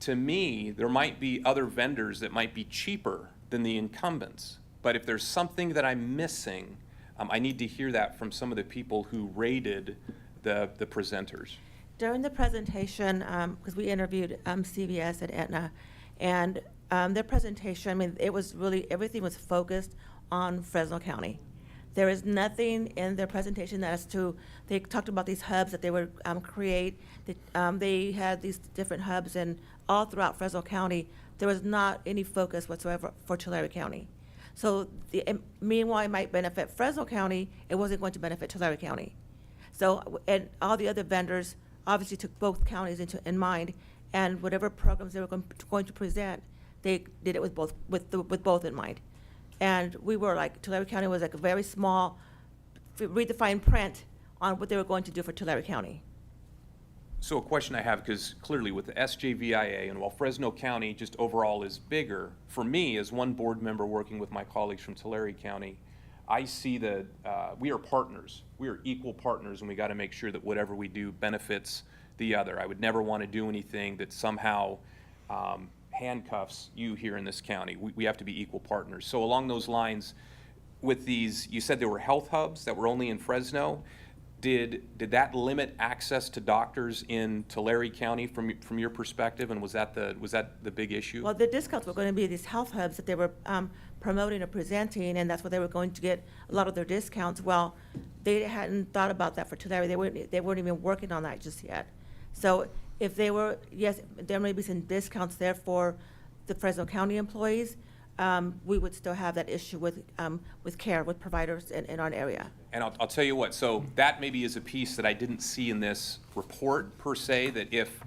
S9: to me, there might be other vendors that might be cheaper than the incumbents. But if there's something that I'm missing, I need to hear that from some of the people who rated the presenters.
S16: During the presentation, because we interviewed CVS and Aetna, and their presentation, I mean, it was really, everything was focused on Fresno County. There is nothing in their presentation they talked about these hubs that they would create. They had these different hubs, and all throughout Fresno County, there was not any focus whatsoever for Tulare County. So meanwhile, it might benefit Fresno County, it wasn't going to benefit Tulare County. So, and all the other vendors obviously took both counties in mind, and whatever programs they were going to present, they did it with both in mind. And we were like, Tulare County was like a very small, redefined print on what they were going to do for Tulare County.
S9: So a question I have, because clearly with the SJVIA, and while Fresno County just overall is bigger, for me as one board member working with my colleagues from Tulare County, I see that we are partners. We are equal partners, and we got to make sure that whatever we do benefits the other. I would never want to do anything that somehow handcuffs you here in this county. We have to be equal partners. So along those lines, with these, you said there were health hubs that were only in Fresno. Did that limit access to doctors in Tulare County from your perspective, and was that the big issue?
S16: Well, the discounts were going to be these health hubs that they were promoting or presenting, and that's where they were going to get a lot of their discounts. Well, they hadn't thought about that for Tulare. They weren't even working on that just yet. So if they were, yes, there may be some discounts there for the Fresno County employees. We would still have that issue with care, with providers in our area.
S9: And I'll tell you what, so that maybe is a piece that I didn't see in this report per se, that if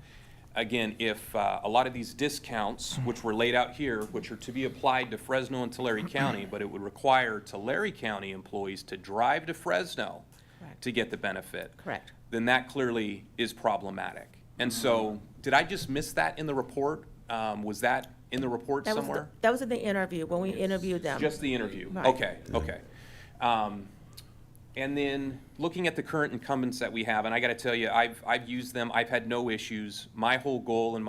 S9: a lot of these discounts, which were laid out here, which are to be applied to Fresno and Tulare County, but it would require Tulare County employees to drive to Fresno
S16: Correct.
S9: to get the benefit.
S16: Correct.
S9: Then that clearly is problematic. And so, did I just miss that in the report? Was that in the report somewhere?
S16: That was in the interview, when we interviewed them.
S9: Just the interview?
S16: Right.
S9: Okay. And then, looking at the current incumbents that we have, and I gotta tell you, I've used them, I've had no issues. My whole goal and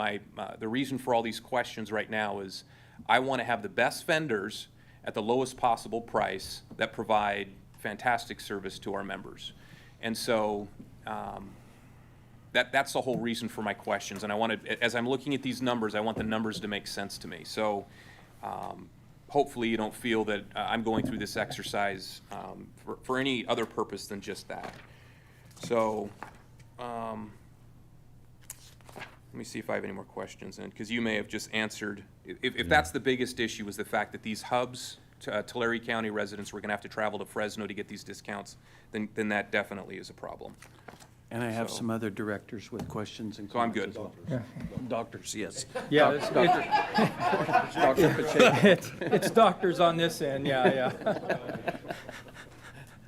S9: the reason for all these questions right now is I wanna have the best vendors at the lowest possible price that provide fantastic service to our members. And so, that's the whole reason for my questions. And I wanted, as I'm looking at these numbers, I want the numbers to make sense to me. So, hopefully you don't feel that I'm going through this exercise for any other purpose than just that. So, let me see if I have any more questions, because you may have just answered. If that's the biggest issue, is the fact that these hubs, Tulare County residents, were going to have to travel to Fresno to get these discounts, then that definitely is a problem.
S5: And I have some other directors with questions and
S9: So I'm
S5: comments
S9: good.
S5: as well. Doctors, yes.
S6: Yeah,
S5: Dr. Pacheco.
S6: it's doctors on this end, yeah.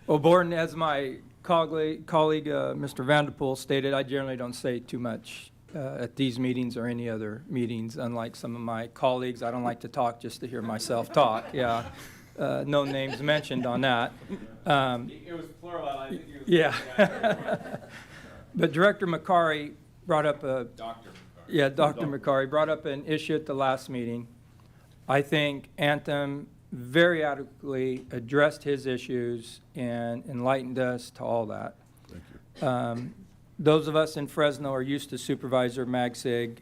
S6: Well, Borden, as my colleague, Mr. Vanderpool stated, I generally don't say too much at these meetings or any other meetings, unlike some of my colleagues. I don't like to talk just to hear myself talk, yeah. No names mentioned on that.
S17: It was plural, I think you.
S6: Yeah. But Director McCary brought up
S17: Dr.
S6: McCary brought up an issue at the last meeting. I think Anthem very adequately addressed his issues and enlightened us to all that.
S10: Thank you.
S6: Those of us in Fresno are used to Supervisor Magsig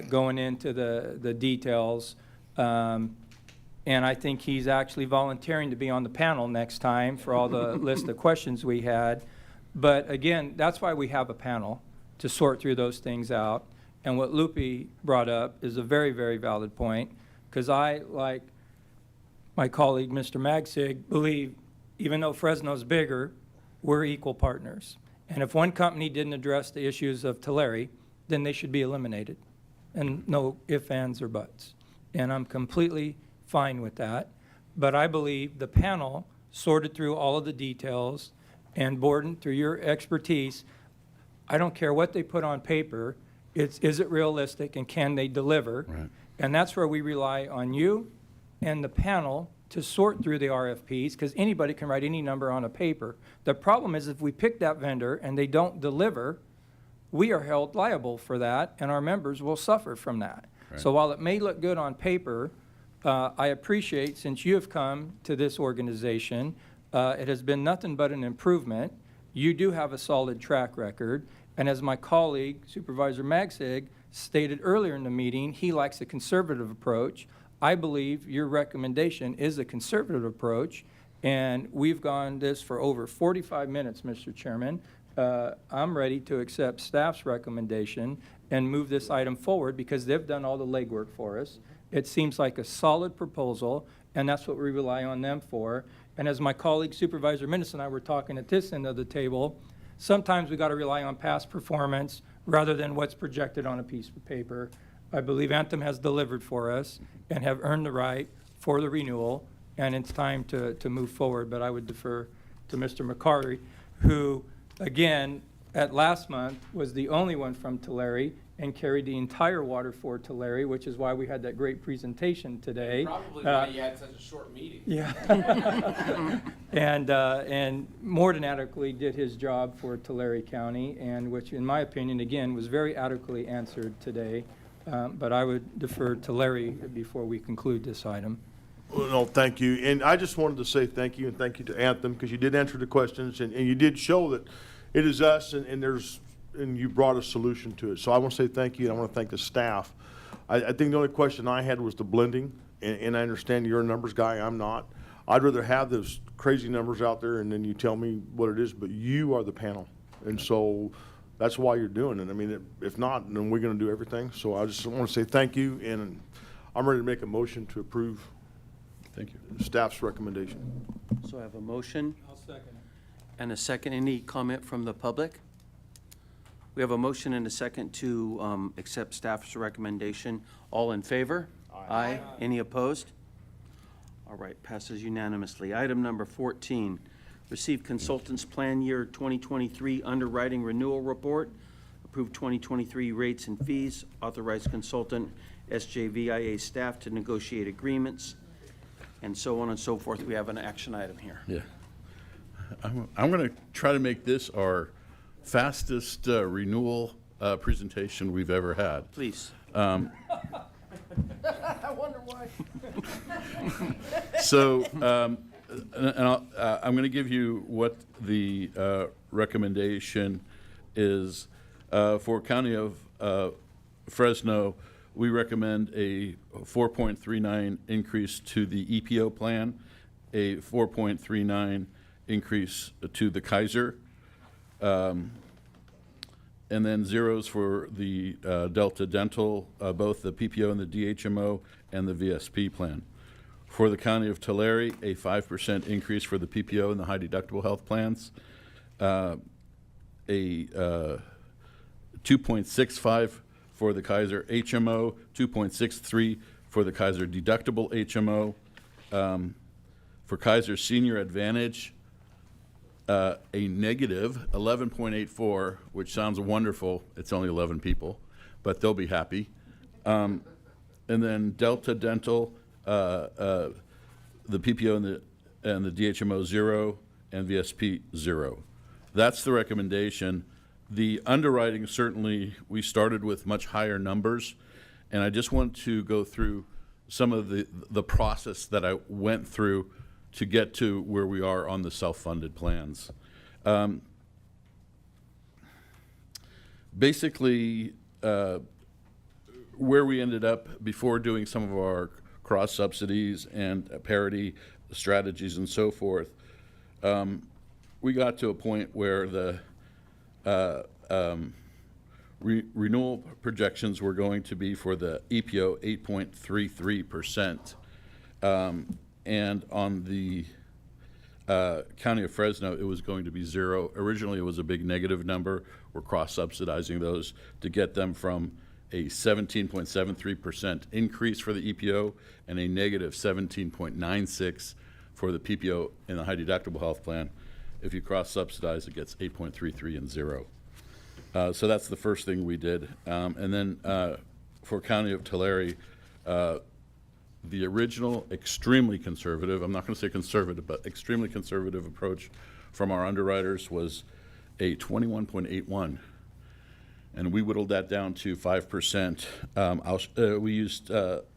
S6: going into the details. And I think he's actually volunteering to be on the panel next time for all the list of questions we had. But again, that's why we have a panel, to sort through those things out. And what Lupe brought up is a very, very valid point, because I, like my colleague, Mr. Magsig, believe even though Fresno's bigger, we're equal partners. And if one company didn't address the issues of Tulare, then they should be eliminated. And no ifs, ands, or buts. And I'm completely fine with that. But I believe the panel sorted through all of the details, and Borden, through your expertise, I don't care what they put on paper, is it realistic and can they deliver?
S10: Right.
S6: And that's where we rely on you and the panel to sort through the RFPs, because anybody can write any number on a paper. The problem is if we pick that vendor and they don't deliver, we are held liable for that, and our members will suffer from that.
S10: Right.
S6: So while it may look good on paper, I appreciate, since you have come to this organization, it has been nothing but an improvement. You do have a solid track record. And as my colleague, Supervisor Magsig, stated earlier in the meeting, he likes a conservative approach. I believe your recommendation is a conservative approach. And we've gone this for over 45 minutes, Mr. Chairman. I'm ready to accept staff's recommendation and move this item forward because they've done all the legwork for us. It seems like a solid proposal, and that's what we rely on them for. And as my colleague Supervisor Minnis and I were talking at this end of the table, sometimes we got to rely on past performance rather than what's projected on a piece of paper. I believe Anthem has delivered for us and have earned the right for the renewal, and it's time to move forward. But I would defer to Mr. McCarty, who, again, at last month was the only one from Tulare,
S17: and carried the entire water for Tulare, which is why we had that great presentation today.
S7: Probably why you had such a short meeting.
S17: Yeah. And more than adequately did his job for Tulare County, and which, in my opinion, again, was very adequately answered today. But I would defer to Larry before we conclude this item.
S15: Well, no, thank you. And I just wanted to say thank you, and thank you to Anthem, because you did answer the questions, and you did show that it is us, and you brought a solution to it. So I want to say thank you, and I want to thank the staff. I think the only question I had was the blending, and I understand you're a numbers guy, I'm not. I'd rather have those crazy numbers out there, and then you tell me what it is, but you are the panel. And so that's why you're doing it. I mean, if not, then we're going to do everything. So I just want to say thank you, and I'm ready to make a motion to approve.
S10: Thank you.
S15: Staff's recommendation.
S5: So I have a motion
S17: I'll second it.
S5: and a second. Any comment from the public? We have a motion and a second to accept staff's recommendation. All in favor? Aye. Any opposed? All right, passes unanimously. Item number 14, receive consultant's plan year 2023 underwriting renewal report, approve 2023 rates and fees, authorize consultant SJVIA staff to negotiate agreements, and so on and so forth. We have an action item here.
S10: Yeah. I'm going to try to make this our fastest renewal presentation we've ever had.
S5: Please.
S17: I wonder why.
S10: So, I'm going to give you what the recommendation is. For County of Fresno, we recommend a 4.39 increase to the EPO plan, a 4.39 increase to the Kaiser, and then zeros for the Delta Dental, both the PPO and the DHMO, and the VSP plan. For the County of Tulare, a 5% increase for the PPO and the high deductible health plans, a 2.65 for the Kaiser HMO, 2.63 for the Kaiser deductible HMO. For Kaiser Senior Advantage, a negative 11.84, which sounds wonderful. It's only 11 people, but they'll be happy. And then Delta Dental, the PPO and the DHMO 0, and VSP 0. That's the recommendation. The underwriting, certainly, we started with much higher numbers, and I just want to go through some of the process that I went through to get to where we are on the self-funded plans. Basically, where we ended up before doing some of our cross subsidies and parity strategies and so forth, we got to a point where the renewal projections were going to be for the EPO 8.33%. And on the County of Fresno, it was going to be 0. Originally, it was a big negative number. We're cross-subsidizing those to get them from a 17.73% increase for the EPO and a negative 17.96 for the PPO in the high deductible health plan. If you cross-subsidize, it gets 8.33 and 0. So that's the first thing we did. And then for County of Tulare, the original extremely conservative, I'm not going to say conservative, but extremely conservative approach from our underwriters was a 21.81. And we whittled that down to 5%. We used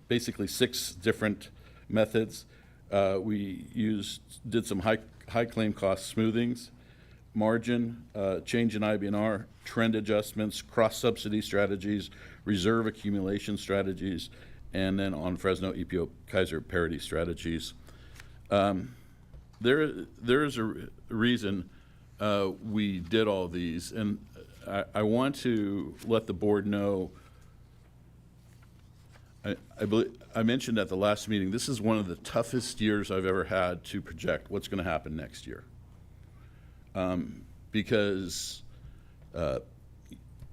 S10: basically 6 different methods. We did some high claim cost smoothings, margin, change in IBNR, trend adjustments, cross-subsidy strategies, reserve accumulation strategies, and then on Fresno EPO Kaiser parity strategies. There is a reason we did all these, and I want to let the board know, I mentioned at the last meeting, this is one of the toughest years I've ever had to project what's going to happen next year. Because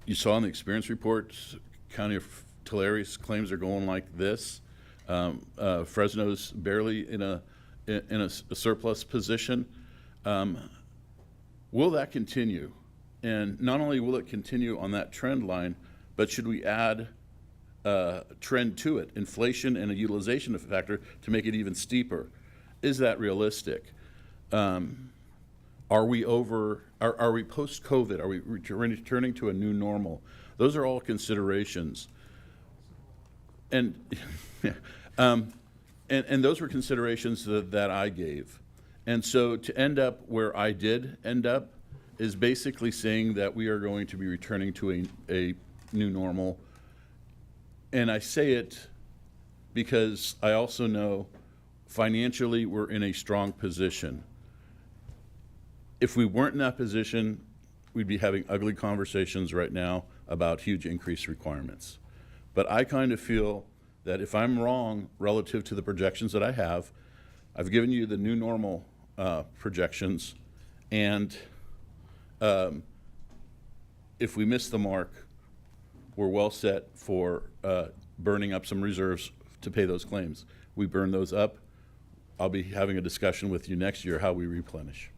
S10: you saw in the experience report, County of Tulare's claims are going like this. Fresno's barely in a surplus position. Will that continue? And not only will it continue on that trend line, but should we add trend to it, inflation and a utilization factor to make it even steeper? Is that realistic? Are we post-COVID? Are we returning to a new normal? Those are all considerations. And and those were considerations that I gave. And so to end up where I did end up is basically saying that we are going to be returning to a new normal. And I say it because I also know financially we're in a strong position. If we weren't in that position, we'd be having ugly conversations right now about huge increase requirements. But I kind of feel that if I'm wrong relative to the projections that I have, I've given you the new normal projections, and if we miss the mark, we're well set for burning up some reserves to pay those claims. We burn those up, I'll be having a discussion with you next year how we replenish.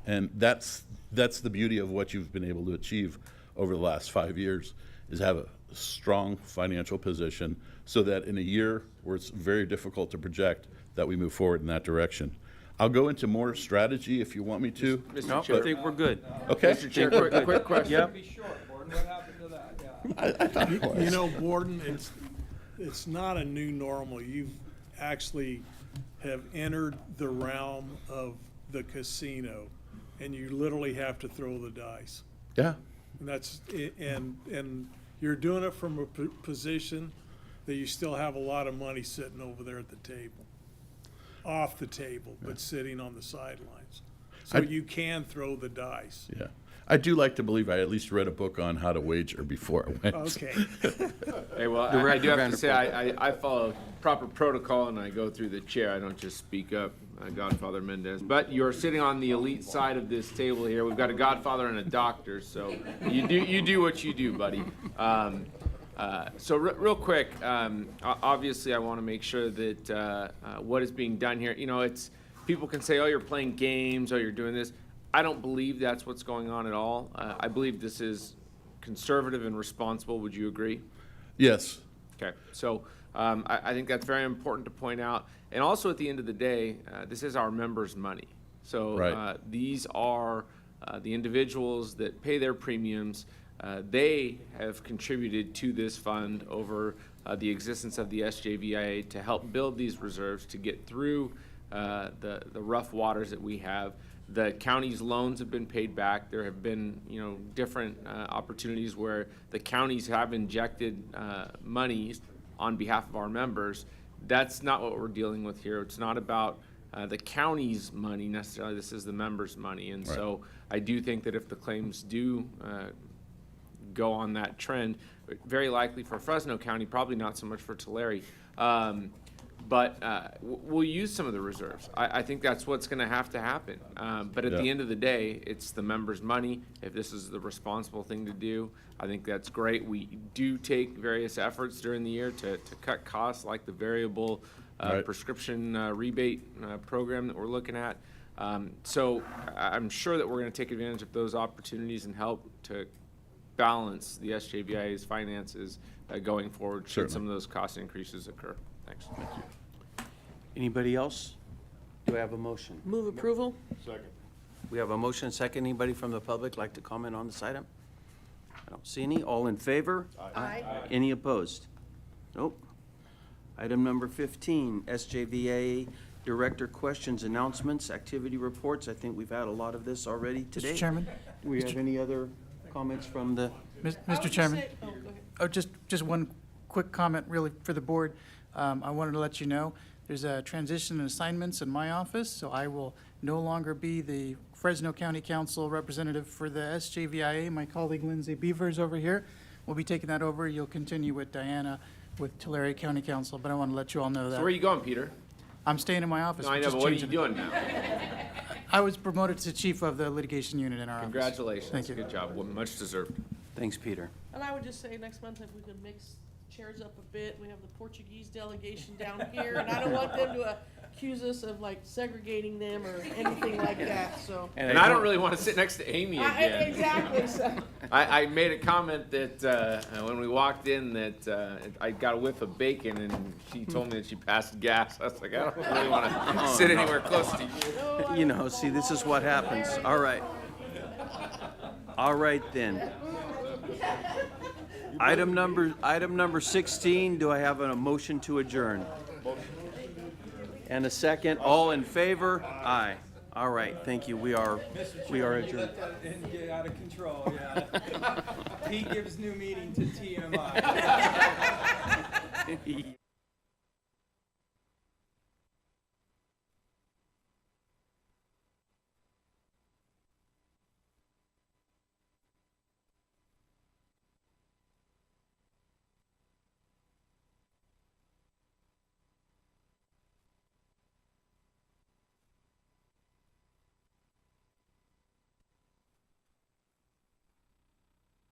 S10: And that's the beauty of what you've been able to achieve over the last 5 years, is have a strong financial position so that in a year where it's very difficult to project, that we move forward in that direction. I'll go into more strategy if you want me to.
S5: No, I think we're good.
S10: Okay.
S7: Mr. Chair, quick question.
S5: Yep.
S17: Be short, Gordon. What happened to that? Yeah.
S10: I thought it was.
S6: You know, Borden, it's not a new normal. You actually have entered the realm of the casino, and you literally have to throw the dice.
S10: Yeah.
S6: And that's, and you're doing it from a position that you still have a lot of money sitting over there at the table. Off the table, but sitting on the sidelines. So you can throw the dice.
S10: Yeah. I do like to believe I at least read a book on how to wager before I went.
S6: Okay.
S7: Hey, well, I do have to say, I follow proper protocol and I go through the chair. I don't just speak up, Godfather Mendez. But you're sitting on the elite side of this table here. We've got a Godfather and a doctor, so you do what you do, buddy. So real quick, obviously I want to make sure that what is being done here, you know, it's, people can say, oh, you're playing games, oh, you're doing this. I don't believe that's what's going on at all. I believe this is conservative and responsible. Would you agree?
S10: Yes.
S7: Okay, so I think that's very important to point out. And also at the end of the day, this is our members' money. So
S10: Right.
S7: These are the individuals that pay their premiums. They have contributed to this fund over the existence of the SJVIA to help build these reserves to get through the rough waters that we have. The county's loans have been paid back. There have been, you know, different opportunities where the counties have injected money on behalf of our members. That's not what we're dealing with here. It's not about the county's money necessarily. This is the members' money. And
S10: Right.
S7: so I do think that if the claims do go on that trend, very likely for Fresno County, probably not so much for Tulare. But we'll use some of the reserves. I think that's what's going to happen. But at the end of the day, it's the members' money. If this is the responsible thing to do, I think that's great. We do take various efforts during the year to cut costs, like the variable
S10: Right.
S7: prescription rebate program that we're looking at. So I'm sure that we're going to take advantage of those opportunities and help to balance the SJVIA's finances going forward should
S10: Certainly.
S7: some of those cost increases occur. Thanks.
S10: Thank you.
S5: Anybody else? Do I have a motion?
S6: Move approval?
S5: We have a motion and second. Anybody from the public like to comment on this item? I don't see any. All in favor?
S6: Aye.
S5: Any opposed? Nope. Item number 15, SJVA Director questions, announcements, activity reports. I think we've had a lot of this already today.
S18: Mr. Chairman?
S5: Do we have any other comments from the?
S18: Mr. Chairman? Oh, just one quick comment really for the board. I wanted to let you know, there's a transition in assignments in my office, so I will no longer be the Fresno County Council representative for the SJVIA. My colleague Lindsay Beavers over here will be taking that over. You'll continue with Diana with Tulare County Council, but I want to let you all know that.
S7: So where are you going, Peter?
S18: I'm staying in my office.
S7: No, I know,
S18: just
S7: but what are you
S18: changing it.
S7: doing now?
S18: I was promoted to chief of the litigation unit in our office.
S7: Congratulations.
S18: Thank you.
S7: Good job. Well, much deserved.
S5: Thanks, Peter.
S6: And I would just say next month if we could mix chairs up a bit. We have the Portuguese delegation down here, and I don't want them to accuse us of like segregating them or anything like that, so.
S7: And I don't really want to sit next to Amy again.
S6: Exactly, so.
S7: I made a comment that when we walked in that I got a whiff of bacon, and she told me that she passed gas. I was like, I don't really want to sit anywhere close to you.
S5: You know, see, this is what happens. All right. All right, then. Item number 16, do I have a motion to adjourn? And a second, all in favor? Aye. All right, thank you, we are adjourned.
S17: Let that get out of control, yeah. He gives new meaning to TMI.